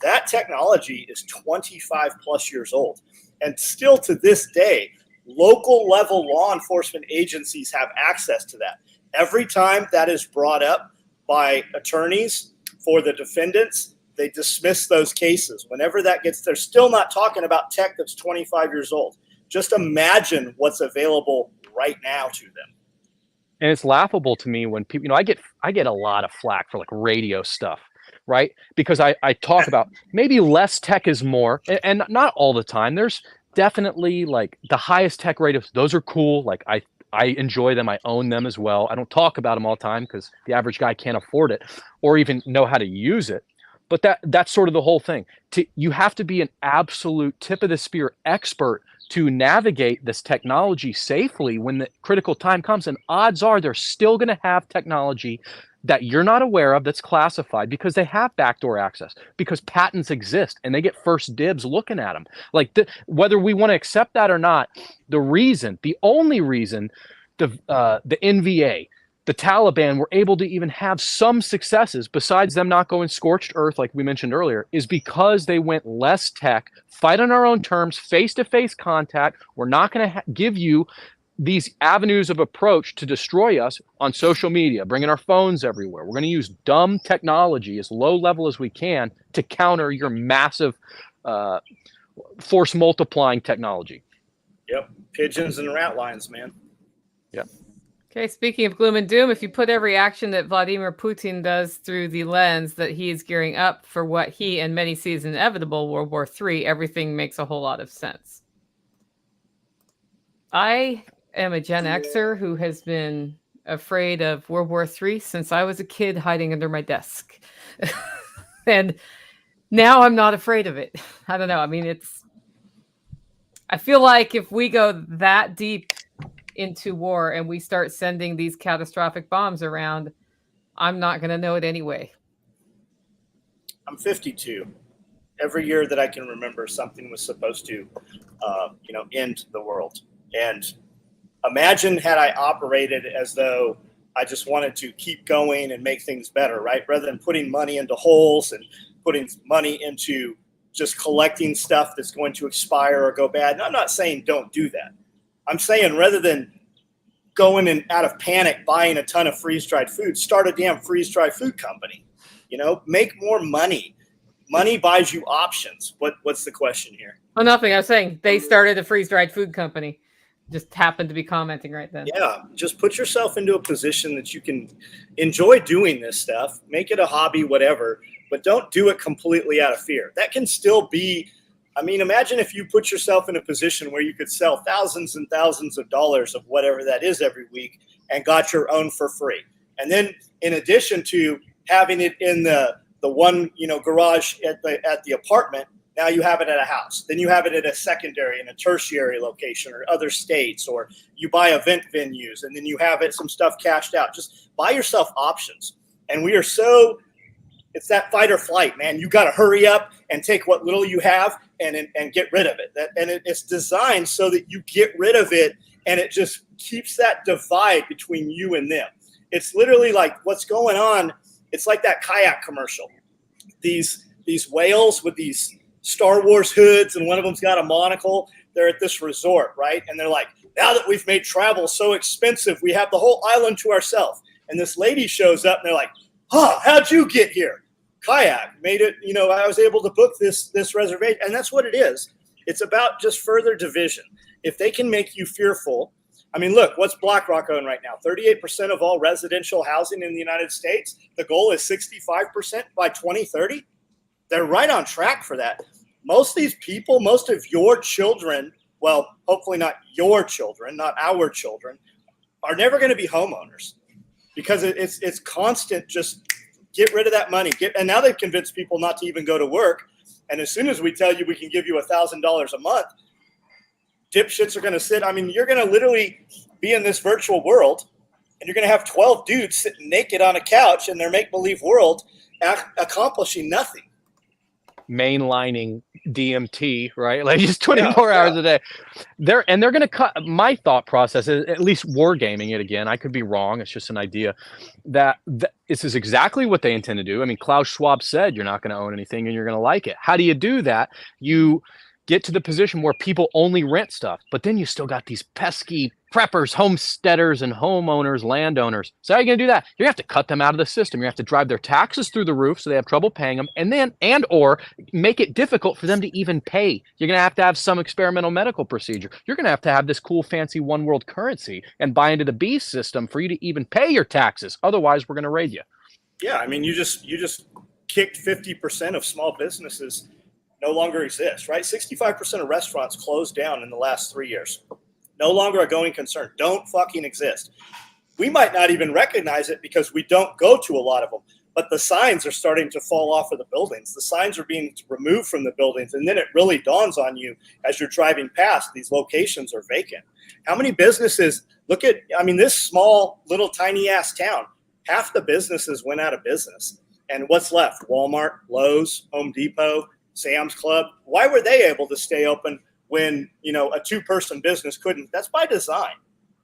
That technology is 25 plus years old. And still to this day, local level law enforcement agencies have access to that. Every time that is brought up by attorneys for the defendants, they dismiss those cases. Whenever that gets, they're still not talking about tech that's 25 years old. Just imagine what's available right now to them. And it's laughable to me when people, you know, I get a lot of flack for like radio stuff, right? Because I talk about maybe less tech is more, and not all the time. There's definitely like the highest tech radios. Those are cool. Like I enjoy them. I own them as well. I don't talk about them all the time because the average guy can't afford it or even know how to use it. But that's sort of the whole thing. You have to be an absolute tip of the spear expert to navigate this technology safely when the critical time comes. And odds are they're still going to have technology that you're not aware of that's classified because they have backdoor access, because patents exist and they get first dibs looking at them. Like whether we want to accept that or not, the only reason the NVA, the Taliban were able to even have some successes besides them not going scorched earth like we mentioned earlier is because they went less tech, fight on our own terms, face-to-face contact. We're not going to give you these avenues of approach to destroy us on social media, bringing our phones everywhere. We're going to use dumb technology as low level as we can to counter your massive force multiplying technology. Yep. Pigeons and rat lines, man. Yep. Okay, speaking of gloom and doom, if you put every action that Vladimir Putin does through the lens that he is gearing up for what he and many see as inevitable, World War III, everything makes a whole lot of sense. I am a Gen Xer who has been afraid of World War III since I was a kid hiding under my desk. And now I'm not afraid of it. I don't know. I mean, I feel like if we go that deep into war and we start sending these catastrophic bombs around, I'm not going to know it anyway. I'm 52. Every year that I can remember, something was supposed to, end the world. And imagine had I operated as though I just wanted to keep going and make things better, right? Rather than putting money into holes and putting money into just collecting stuff that's going to expire or go bad. And I'm not saying don't do that. I'm saying rather than going and out of panic buying a ton of freeze-dried food, start a damn freeze-dried food company. Make more money. Money buys you options. What's the question here? Oh, nothing. I was saying they started a freeze-dried food company. Just happened to be commenting right then. Yeah, just put yourself into a position that you can enjoy doing this stuff. Make it a hobby, whatever, but don't do it completely out of fear. That can still be, imagine if you put yourself in a position where you could sell thousands and thousands of dollars of whatever that is every week and got your own for free. And then in addition to having it in the one, garage at the apartment, now you have it at a house. Then you have it at a secondary and a tertiary location or other states, or you buy event venues and then you have some stuff cashed out. Just buy yourself options. And it's that fight or flight, man. You got to hurry up and take what little you have and get rid of it. It's designed so that you get rid of it and it just keeps that divide between you and them. It's literally like what's going on. It's like that kayak commercial. These whales with these Star Wars hoods, and one of them's got a monocle. They're at this resort, right? And they're like, now that we've made travel so expensive, we have the whole island to ourselves. And this lady shows up, and they're like, how'd you get here? Kayak made it. I was able to book this reservation, and that's what it is. It's about just further division. If they can make you fearful, look, what's BlackRock own right now? 38% of all residential housing in the United States. The goal is 65% by 2030. They're right on track for that. Most of these people, most of your children, well, hopefully not your children, not our children, are never going to be homeowners because it's constant. Just get rid of that money. And now they've convinced people not to even go to work. And as soon as we tell you we can give you $1,000 a month, dipshits are going to sit. You're going to literally be in this virtual world, and you're going to have 12 dudes sitting naked on a couch in their make-believe world, accomplishing nothing. Mainlining DMT, right? Like just 24 hours a day. They're going to cut. My thought process is, at least wargaming it again. I could be wrong. It's just an idea that this is exactly what they intend to do. Klaus Schwab said you're not going to own anything and you're going to like it. How do you do that? You get to the position where people only rent stuff. But then you still got these pesky preppers, homesteaders, and homeowners, landowners. So how are you going to do that? You have to cut them out of the system. You have to drive their taxes through the roof so they have trouble paying them, or make it difficult for them to even pay. You're going to have some experimental medical procedure. You're going to have this cool, fancy one world currency and buy into the beast system for you to even pay your taxes. Otherwise, we're going to raid you. Yeah, I mean, you just kicked 50% of small businesses no longer exist, right? 65% of restaurants closed down in the last 3 years. No longer a going concern. Don't fucking exist. We might not even recognize it because we don't go to a lot of them, but the signs are starting to fall off of the buildings. The signs are being removed from the buildings, and then it really dawns on you as you're driving past, these locations are vacant. How many businesses, this small, little, tiny ass town, half the businesses went out of business. And what's left? Walmart, Lowe's, Home Depot, Sam's Club. Why were they able to stay open when, a two-person business couldn't? That's by design.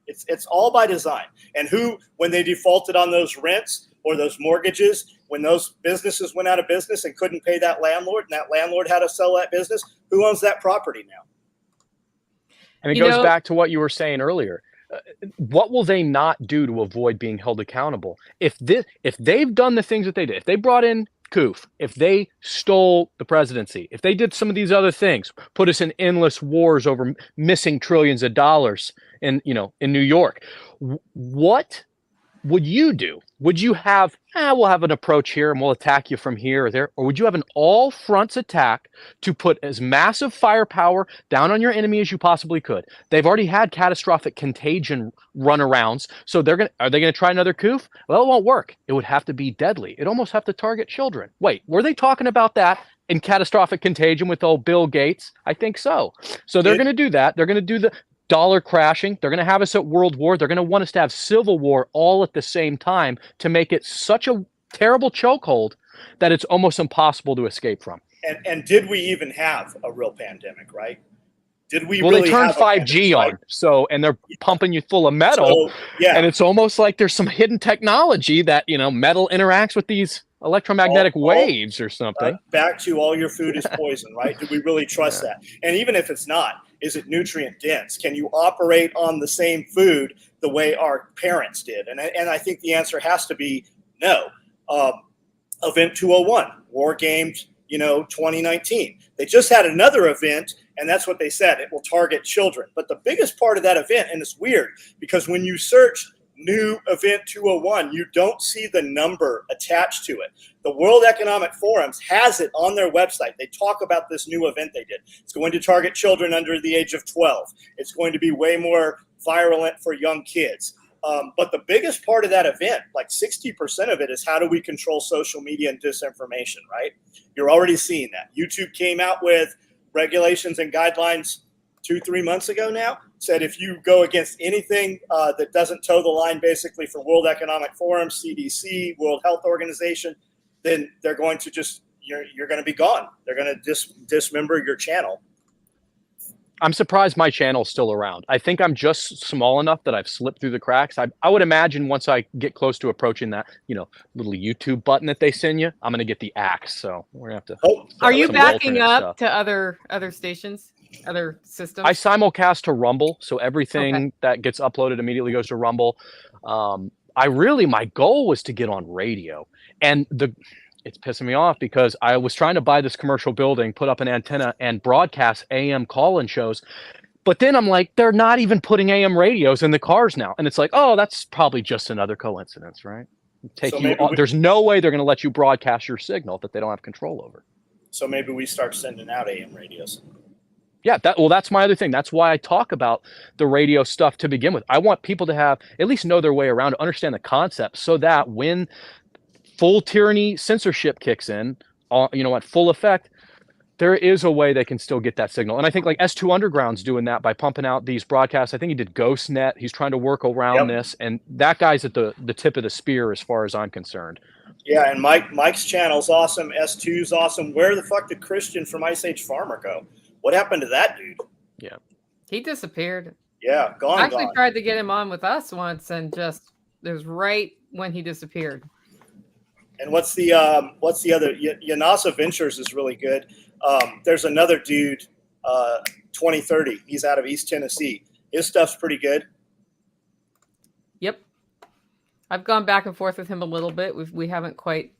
It's all by design. And when they defaulted on those rents or those mortgages, when those businesses went out of business and couldn't pay that landlord, and that landlord had to sell that business, who owns that property now? And it goes back to what you were saying earlier. What will they not do to avoid being held accountable? If they've done the things that they did, if they brought in Koof, if they stole the presidency, if they did some of these other things, put us in endless wars over missing trillions of dollars in New York, what would you do? Would you have, we'll have an approach here and we'll attack you from here or there? Or would you have an all fronts attack to put as massive firepower down on your enemy as you possibly could? They've already had catastrophic contagion runarounds. So are they going to try another coup? Well, it won't work. It would have to be deadly. It almost have to target children. Wait, were they talking about that in catastrophic contagion with old Bill Gates? I think so. So they're going to do that. They're going to do the dollar crashing. They're going to have us at world war. They're going to want us to have civil war all at the same time to make it such a terrible chokehold that it's almost impossible to escape from. And did we even have a real pandemic, right? Did we really they turned 5G on, so, and they're pumping you full of metal. So, and it's almost like there's some hidden technology that, metal interacts with these electromagnetic waves or something. Back to all your food is poison, right? Do we really trust that? And even if it's not, is it nutrient dense? Can you operate on the same food the way our parents did? And I think the answer has to be no. Event 201, War Games, 2019. They just had another event, and that's what they said. It will target children. But the biggest part of that event, and it's weird, because when you search new event 201, you don't see the number attached to it. The World Economic Forums has it on their website. They talk about this new event they did. It's going to target children under the age of 12. It's going to be way more virulent for young kids. But the biggest part of that event, like 60% of it, is how do we control social media and disinformation, right? You're already seeing that. YouTube came out with regulations and guidelines 2-3 months ago now, said if you go against anything that doesn't toe the line basically for World Economic Forum, CDC, World Health Organization, then they're going to you're going to be gone. They're going to dismember your channel. I'm surprised my channel's still around. I think I'm just small enough that I've slipped through the cracks. I would imagine once I get close to approaching that, little YouTube button that they send you, I'm going to get the axe. So we're going to have to. Are you backing up to other stations, other systems? I simulcast to Rumble. So everything that gets uploaded immediately goes to Rumble. My goal was to get on radio, and it's pissing me off because I was trying to buy this commercial building, put up an antenna, and broadcast AM call-in shows. But then I'm like, they're not even putting AM radios in the cars now. And it's like, oh, that's probably just another coincidence, right? There's no way they're going to let you broadcast your signal that they don't have control over. So maybe we start sending out AM radios. Yeah, that's my other thing. That's why I talk about the radio stuff to begin with. I want people to at least know their way around, to understand the concept, so that when full tyranny censorship kicks in, at full effect, there is a way they can still get that signal. And I think like S2 Underground's doing that by pumping out these broadcasts. I think he did GhostNet. He's trying to work around this, and that guy's at the tip of the spear as far as I'm concerned. Yeah, and Mike's channel's awesome. S2's awesome. Where the fuck did Christian from Ice Age Farmer go? What happened to that dude? Yeah. He disappeared. Yeah, gone. I actually tried to get him on with us once, and it was right when he disappeared. And what's the other? Yanasa Ventures is really good. There's another dude. 2030. He's out of East Tennessee. His stuff's pretty good. Yep. I've gone back and forth with him a little bit. We haven't quite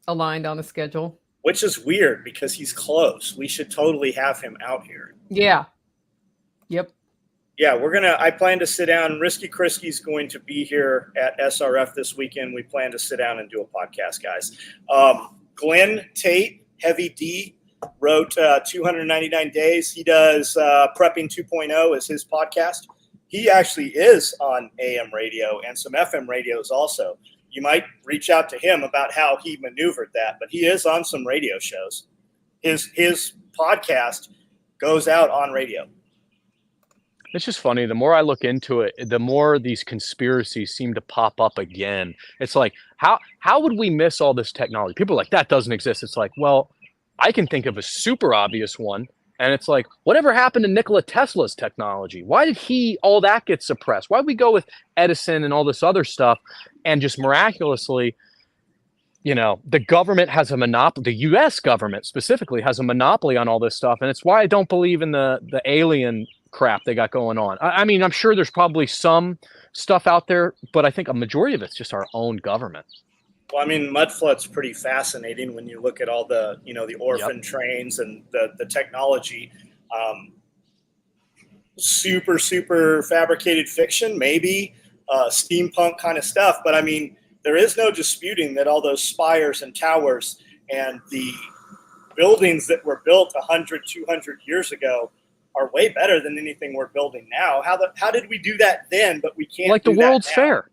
aligned on a schedule. Which is weird because he's close. We should totally have him out here. Yeah. Yep. Yeah, I plan to sit down. Risky Chrisky's going to be here at SRF this weekend. We plan to sit down and do a podcast, guys. Glenn Tate, Heavy D, wrote 299 Days. He does Prepping 2.0 as his podcast. He actually is on AM radio and some FM radios also. You might reach out to him about how he maneuvered that, but he is on some radio shows. His podcast goes out on radio. It's just funny. The more I look into it, the more these conspiracies seem to pop up again. It's like, how would we miss all this technology? People are like, that doesn't exist. It's like, well, I can think of a super obvious one. And it's like, whatever happened to Nikola Tesla's technology? Why did all that get suppressed? Why did we go with Edison and all this other stuff and just miraculously, the government has a monopoly, the US government specifically has a monopoly on all this stuff. And it's why I don't believe in the alien crap they got going on. I mean, I'm sure there's probably some stuff out there, but I think a majority of it's just our own government. Well, I mean, Mudflood's pretty fascinating when you look at all the, the orphan trains and the technology. Super, super fabricated fiction, maybe steampunk kind of stuff. But I mean, there is no disputing that all those spires and towers and the buildings that were built 100, 200 years ago are way better than anything we're building now. How did we do that then, but we can't like do the World's Fair?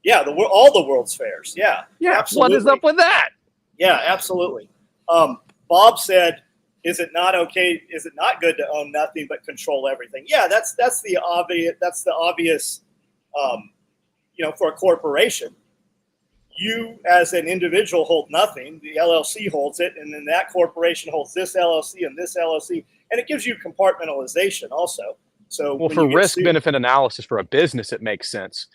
Yeah, all the World's Fairs. Yeah, absolutely. What is up with that? Yeah, absolutely. Bob said, "Is it not okay? Is it not good to own nothing but control everything?" Yeah, that's the obvious. That's the obvious. For a corporation, you as an individual hold nothing. The LLC holds it, and then that corporation holds this LLC and this LLC, and it gives you compartmentalization also. So, well, for risk-benefit analysis for a business, it makes sense.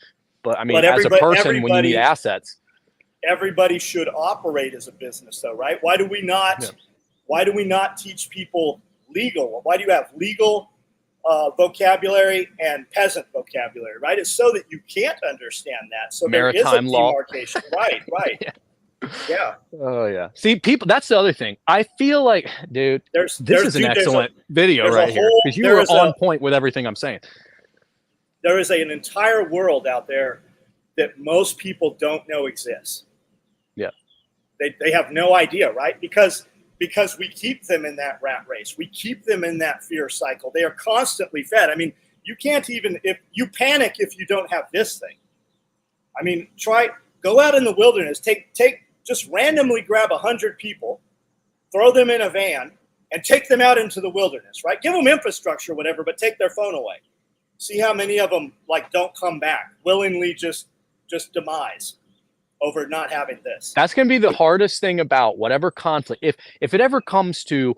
But I mean, as a person, when you need assets, everybody should operate as a business, though, right? Why do we not? Yeah. Why do we not teach people legal? Why do you have legal vocabulary and peasant vocabulary? Right? It's so that you can't understand that. So maritime there is a law. Demarcation. Right. Yeah. Oh yeah. See, people. That's the other thing. I feel like, dude, this is an excellent video right here because you were on point with everything I'm saying. There is an entire world out there that most people don't know exists. Yeah. They have no idea, right? Because we keep them in that rat race. We keep them in that fear cycle. They are constantly fed. I mean, you can't even, if you panic if you don't have this thing. I mean, go out in the wilderness, just randomly grab 100 people, throw them in a van, and take them out into the wilderness, right? Give them infrastructure, whatever, but take their phone away. See how many of them don't come back, willingly just demise over not having this. That's going to be the hardest thing about whatever conflict. If it ever comes to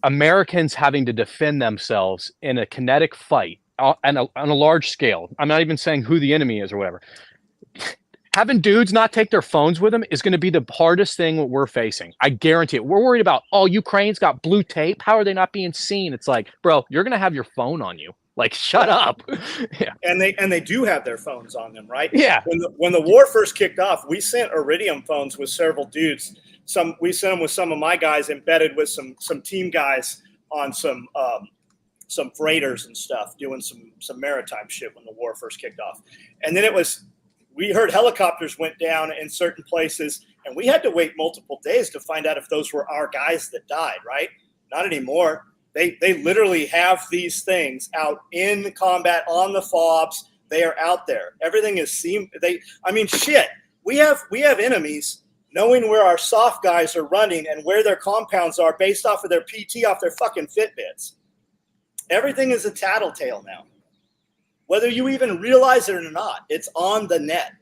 Americans having to defend themselves in a kinetic fight on a large scale, I'm not even saying who the enemy is or whatever. Having dudes not take their phones with them is going to be the hardest thing that we're facing. I guarantee it. We're worried about, Ukraine's got blue tape. How are they not being seen? It's like, bro, you're going to have your phone on you. Like, shut up. Yeah. And they do have their phones on them, right? Yeah. When the war first kicked off, we sent Iridium phones with several dudes. We sent them with some of my guys embedded with some team guys on some freighters and stuff, doing some maritime shit when the war first kicked off. And then we heard helicopters went down in certain places, and we had to wait multiple days to find out if those were our guys that died, right? Not anymore. They literally have these things out in combat on the FOBs. They are out there. Everything is shit. We have enemies knowing where our soft guys are running and where their compounds are based off of their PT off their fucking Fitbits. Everything is a tattletale now. Whether you even realize it or not, it's on the net.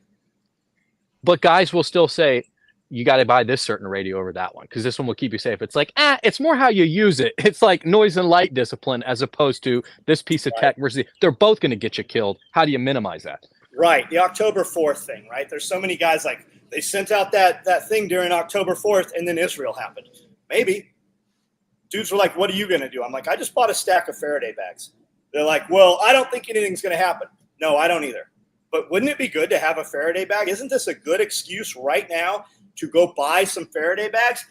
But guys will still say, you got to buy this certain radio over that one because this one will keep you safe. It's like, it's more how you use it. It's like noise and light discipline as opposed to this piece of tech versus they're both going to get you killed. How do you minimize that? Right. The October 4th thing, right? There's so many guys they sent out that thing during October 4th and then Israel happened. Maybe. Dudes were like, what are you going to do? I'm like, I just bought a stack of Faraday bags. They're like, well, I don't think anything's going to happen. No, I don't either. But wouldn't it be good to have a Faraday bag? Isn't this a good excuse right now to go buy some Faraday bags?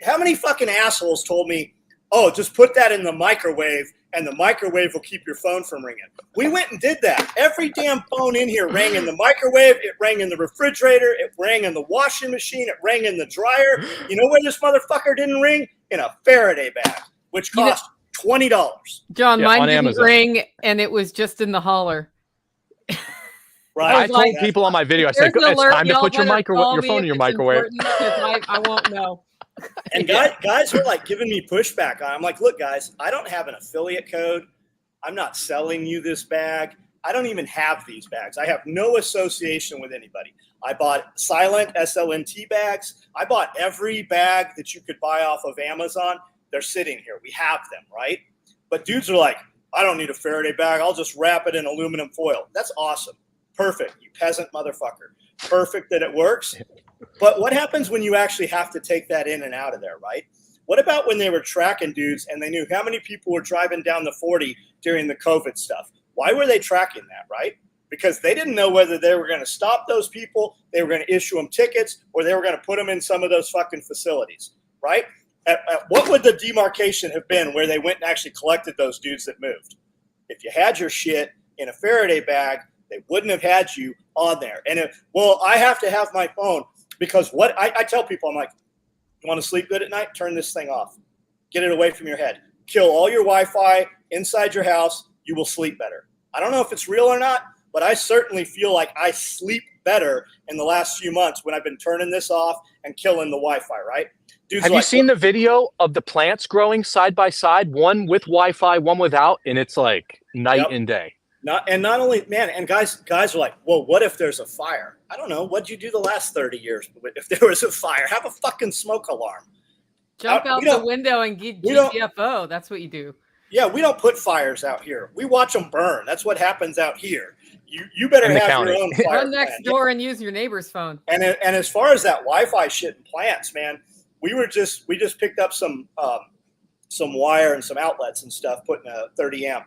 How many fucking assholes told me, oh, just put that in the microwave and the microwave will keep your phone from ringing? We went and did that. Every damn phone in here rang in the microwave. It rang in the refrigerator. It rang in the washing machine. It rang in the dryer. You know where this motherfucker didn't ring? In a Faraday bag, which cost $20. John, Yeah, mine on didn't Amazon. ring, and it was just in the holler. Right. I told people on my video, I said, it's time to put your phone in your microwave. I won't know. And guys were like giving me pushback. I'm like, look, guys, I don't have an affiliate code. I'm not selling you this bag. I don't even have these bags. I have no association with anybody. I bought silent SLNT bags. I bought every bag that you could buy off of Amazon. They're sitting here. We have them, right? But dudes are like, I don't need a Faraday bag. I'll just wrap it in aluminum foil. That's awesome. Perfect, you peasant motherfucker. Perfect that it works. But what happens when you actually have to take that in and out of there, right? What about when they were tracking dudes and they knew how many people were driving down the 40 during the COVID stuff? Why were they tracking that, right? Because they didn't know whether they were going to stop those people, they were going to issue them tickets, or they were going to put them in some of those fucking facilities, right? At what would the demarcation have been where they went and actually collected those dudes that moved? If you had your shit in a Faraday bag, they wouldn't have had you on there. And I have to have my phone because what I tell people, I'm like, you want to sleep good at night? Turn this thing off. Get it away from your head. Kill all your Wi-Fi inside your house. You will sleep better. I don't know if it's real or not, but I certainly feel like I sleep better in the last few months when I've been turning this off and killing the Wi-Fi, right? Dude's Have you seen the video of the plants growing side by side, one with Wi-Fi, one without, and it's like night and day. Not only, man, and guys are like, well, what if there's a fire? I don't know. What'd you do the last 30 years if there was a fire? Have a fucking smoke alarm. Jump out the window and get GTFO. That's what you do. Yeah, we don't put fires out here. We watch them burn. That's what happens out here. You better have your own fire. Run next door and use your neighbor's phone. And as far as that Wi-Fi shit and plants, man, we just picked up some wire and some outlets and stuff, putting a 30 amp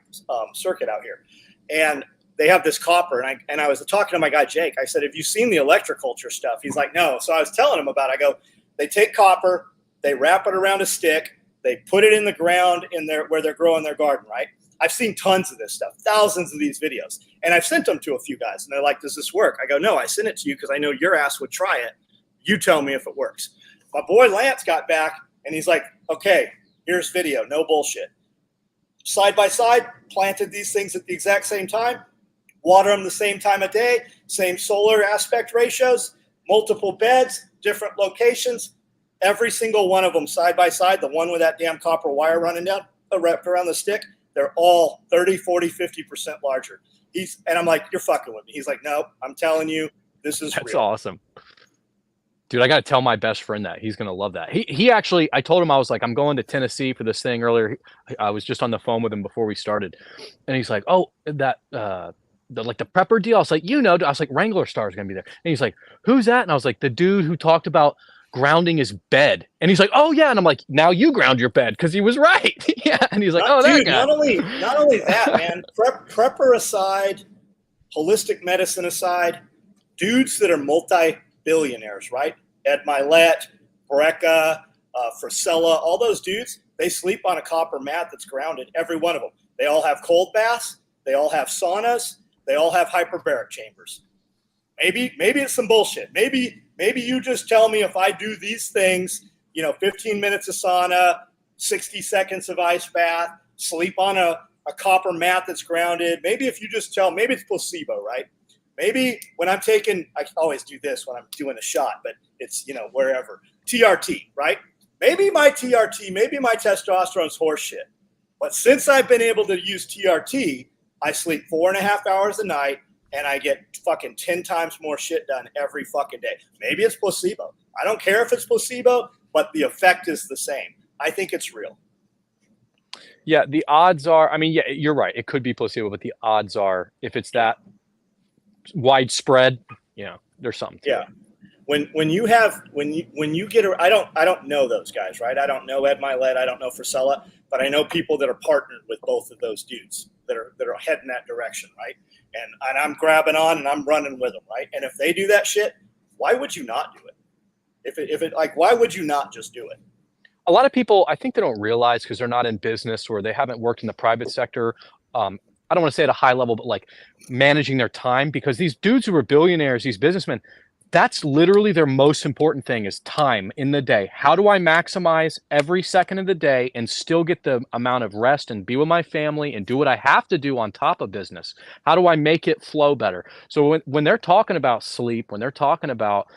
circuit out here. And they have this copper, and I was talking to my guy Jake. I said, "Have you seen the electroculture stuff?" He's like, "No." So I was telling him about it. I go, "They take copper, they wrap it around a stick, they put it in the ground where they're growing their garden, right?" I've seen tons of this stuff, thousands of these videos, and I've sent them to a few guys, and they're like, "Does this work?" I go, "No, I sent it to you because I know your ass would try it. You tell me if it works." My boy Lance got back, and he's like, "Okay, here's video, no bullshit." Side by side, planted these things at the exact same time, water them the same time of day, same solar aspect ratios, multiple beds, different locations, every single one of them side by side, the one with that damn copper wire running down, wrapped around the stick, they're all 30, 40, 50% larger. And I'm like, "You're fucking with me." He's like, "No, I'm telling you, this is That's real." awesome. Dude, I got to tell my best friend that. He's going to love that. He actually, I told him, I was like, I'm going to Tennessee for this thing earlier. I was just on the phone with him before we started. And he's like, "Oh, that, the prepper deal." I was like, I was like, Wrangler Star is going to be there. And he's like, "Who's that?" And I was like, "The dude who talked about grounding his bed." And he's like, "Oh yeah." And I'm like, "Now you ground your bed." Cause he was right. Yeah. And he's like, that guy. Not only that, man, prepper aside, holistic medicine aside, dudes that are multi-billionaires, right? Ed Milet, Brecca, Frisella, all those dudes, they sleep on a copper mat that's grounded, every one of them. They all have cold baths. They all have saunas. They all have hyperbaric chambers. Maybe it's some bullshit. Maybe you just tell me if I do these things, 15 minutes of sauna, 60 seconds of ice bath, sleep on a copper mat that's grounded. Maybe if you just maybe it's placebo, right? Maybe when I'm I always do this when I'm doing a shot, but it's, wherever. TRT, right? Maybe my TRT, maybe my testosterone's horse shit. But since I've been able to use TRT, I sleep 4.5 hours a night and I get fucking 10 times more shit done every fucking day. Maybe it's placebo. I don't care if it's placebo, but the effect is the same. I think it's real. Yeah, the odds are, yeah, you're right. It could be placebo, but the odds are, if it's that widespread, there's something to it. when you get I don't know those guys, right? I don't know Ed Milet, I don't know Frisella, but I know people that are partnered with both of those dudes that are heading that direction, right? And I'm grabbing on and I'm running with them, right? And if they do that shit, why would you not do it? If it like, why would you not just do it? A lot of people, I think they don't realize because they're not in business or they haven't worked in the private sector. I don't want to say at a high level, but like managing their time, because these dudes who are billionaires, these businessmen, that's literally their most important thing is time in the day. How do I maximize every second of the day and still get the amount of rest and be with my family and do what I have to do on top of business? How do I make it flow better? So when they're talking about sleep, when they're talking about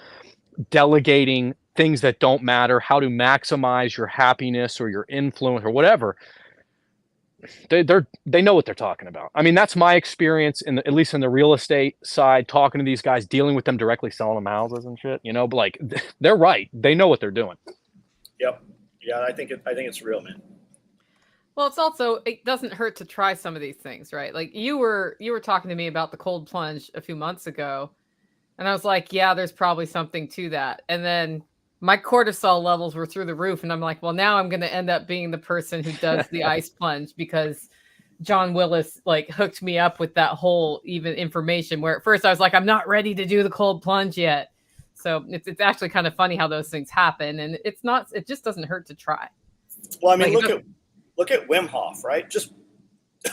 delegating things that don't matter, how to maximize your happiness or your influence or whatever, they know what they're talking about. I mean, that's my experience at least in the real estate side, talking to these guys, dealing with them directly, selling them houses and shit, but like they're right. They know what they're doing. Yep. Yeah. I think it's real, man. Well, it's also, it doesn't hurt to try some of these things, right? Like you were talking to me about the cold plunge a few months ago, and I was like, yeah, there's probably something to that. And then my cortisol levels were through the roof. And I'm like, well, now I'm going to end up being the person who does the ice plunge because John Willis like hooked me up with that whole even information where at first I was like, I'm not ready to do the cold plunge yet. So it's actually kind of funny how those things happen. And it just doesn't hurt to try. Well, I mean, look at Wim Hof, right? Just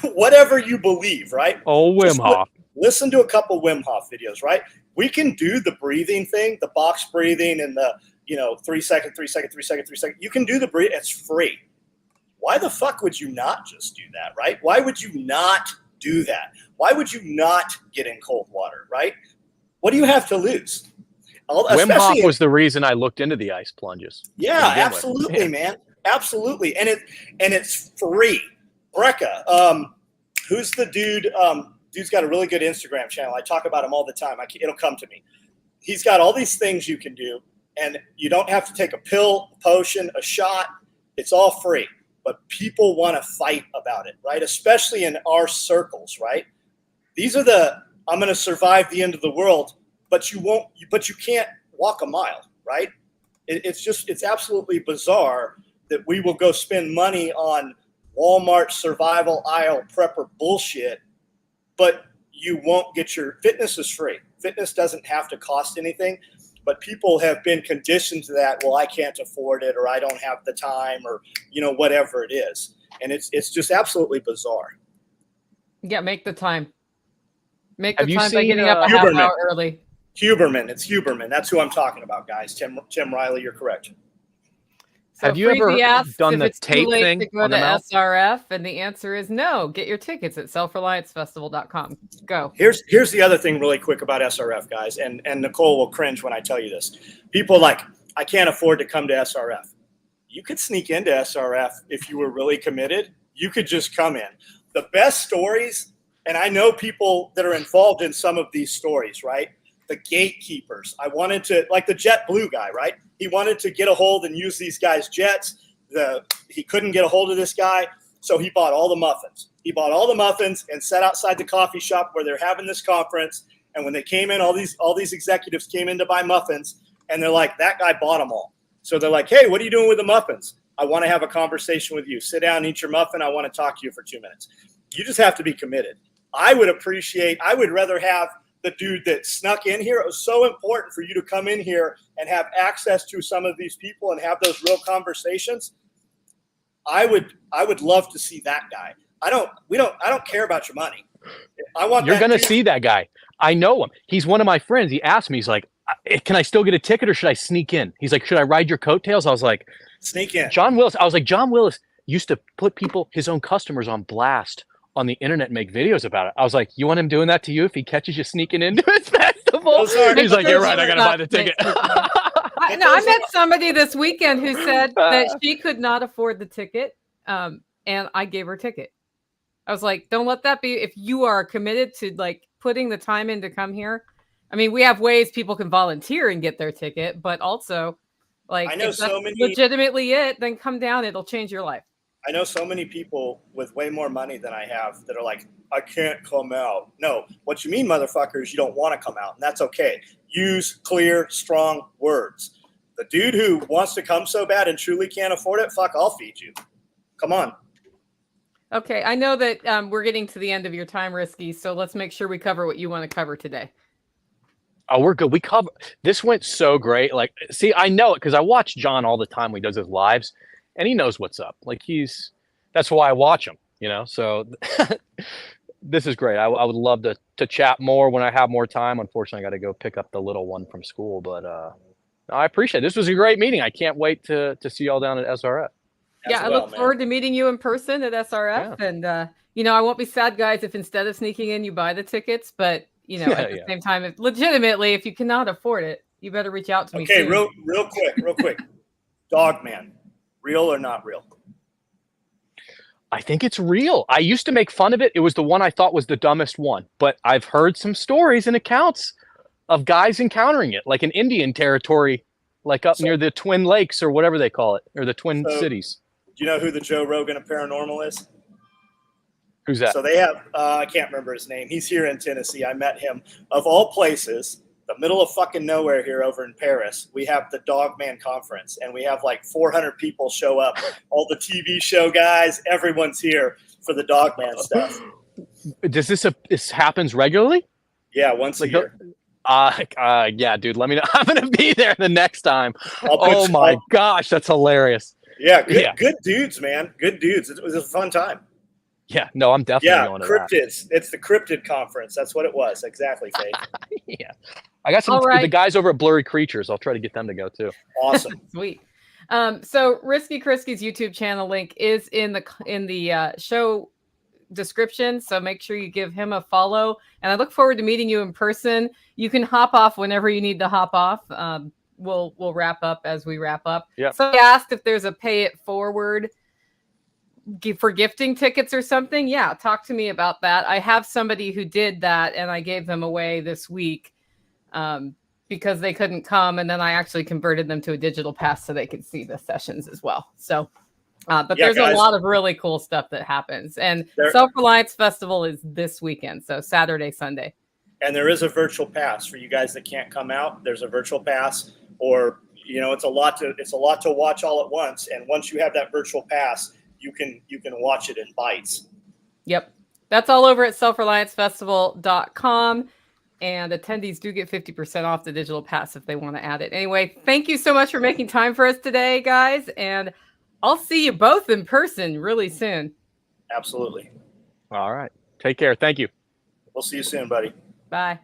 whatever you believe, right? Oh, Wim Hof. Listen to a couple Wim Hof videos, right? We can do the breathing thing, the box breathing and the 3 second, 3 second, 3 second, 3 second. You can do the breathe. It's free. Why the fuck would you not just do that, right? Why would you not do that? Why would you not get in cold water, right? What do you have to lose? Wim Hof was the reason I looked into the ice plunges. Yeah, absolutely, man. Absolutely. And it's free. Brecca, who's the dude? Dude's got a really good Instagram channel. I talk about him all the time. It'll come to me. He's got all these things you can do. And you don't have to take a pill, a potion, a shot. It's all free. But people want to fight about it, right? Especially in our circles, right? These are I'm going to survive the end of the world, but you can't walk a mile, right? It's absolutely bizarre that we will go spend money on Walmart survival aisle prepper bullshit, but you won't get your fitness is free. Fitness doesn't have to cost anything. But people have been conditioned to that. Well, I can't afford it, or I don't have the time, or whatever it is, and it's just absolutely bizarre. Yeah, make the time. Make the time by getting up a half hour early. Huberman, it's Huberman. That's who I'm talking about, guys. Tim Riley, you're correct. So have you ever done the tape thing to go to SRF? And the answer is no. Get your tickets at selfreliancefestival.com. Go. Here's the other thing really quick about SRF, guys, and Nicole will cringe when I tell you this. People like, I can't afford to come to SRF. You could sneak into SRF if you were really committed. You could just come in. The best stories, and I know people that are involved in some of these stories, right? The gatekeepers. I wanted to, like the JetBlue guy, right? He wanted to get a hold and use these guys' jets. He couldn't get a hold of this guy, so he bought all the muffins. He bought all the muffins and sat outside the coffee shop where they're having this conference. And when they came in, all these executives came in to buy muffins, and they're like, that guy bought them all. So they're like, hey, what are you doing with the muffins? I want to have a conversation with you. Sit down, eat your muffin. I want to talk to you for 2 minutes. You just have to be committed. I would rather have the dude that snuck in here. It was so important for you to come in here and have access to some of these people and have those real conversations. I would love to see that guy. I don't care about your money. You're going to see that guy. I know him. He's one of my friends. He asked me, he's like, can I still get a ticket or should I sneak in? He's like, should I ride your coattails? I was like, sneak in. John Willis used to put his own customers on blast on the internet and make videos about it. I was like, you want him doing that to you if he catches you sneaking into his festival? He's like, you're right, I gotta buy the ticket. I met somebody this weekend who said that she could not afford the ticket, and I gave her a ticket. I was like, don't let that be. If you are committed to like putting the time in to come here, I mean, we have ways people can volunteer and get their ticket, but also like, I know if that's legitimately it, then come down. It'll change your life. I know so many people with way more money than I have that are like, I can't come out. No, what you mean, motherfucker, is you don't want to come out, and that's okay. Use clear, strong words. The dude who wants to come so bad and truly can't afford it, fuck, I'll feed you. Come on. Okay, I know that we're getting to the end of your time, Risky, so let's make sure we cover what you want to cover today. Oh, we're good. This went so great. Like, see, I know it because I watch John all the time when he does his lives, and he knows what's up. Like, that's why I watch him, So this is great. I would love to chat more when I have more time. Unfortunately, I got to go pick up the little one from school, but I appreciate it. This was a great meeting. I can't wait to see y'all down at SRF. Yeah, I look forward to meeting you in person at SRF. Yeah. And, I won't be sad, guys, if instead of sneaking in, you buy the tickets. But, at the same time, if you cannot afford it, you better reach out to me. Okay, real quick. Dogman, real or not real? I think it's real. I used to make fun of it. It was the one I thought was the dumbest one. But I've heard some stories and accounts of guys encountering it, like in Indian territory, like up near the Twin Lakes or whatever they call it, or the Twin Cities. Do you know who the Joe Rogan of Paranormal is? Who's that? So they have, I can't remember his name. He's here in Tennessee. I met him. Of all places, the middle of fucking nowhere here over in Paris, we have the Dogman Conference, and we have like 400 people show up. All the TV show guys, everyone's here for the Dogman stuff. Does this happens regularly? Yeah, once a year. Yeah, dude, let me know. I'm going to be there the next time. Oh my gosh, that's hilarious. Yeah, good dudes, man. Good dudes. It was a fun time. Yeah, no, I'm definitely going to cryptids. It's the Cryptid Conference. That's what it was. Exactly, Faith. Yeah. I got the guys over at Blurry Creatures. I'll try to get them to go too. Awesome. Sweet. So Risky Chrisky's YouTube channel link is in the show description. So make sure you give him a follow. And I look forward to meeting you in person. You can hop off whenever you need to hop off. We'll wrap up as we wrap up. Yeah. So I asked if there's a pay it forward for gifting tickets or something. Yeah, talk to me about that. I have somebody who did that, and I gave them away this week because they couldn't come, and then I actually converted them to a digital pass so they could see the sessions as well. So, but there's a lot of really cool stuff that happens, and Self-Reliance Festival is this weekend, so Saturday, Sunday. And there is a virtual pass for you guys that can't come out. There's a virtual pass, or it's a lot to watch all at once. And once you have that virtual pass, you can watch it in bites. Yep. That's all over at selfreliancefestival.com. And attendees do get 50% off the digital pass if they want to add it. Anyway, thank you so much for making time for us today, guys. And I'll see you both in person really soon. Absolutely. All right. Take care. Thank you. We'll see you soon, buddy. Bye.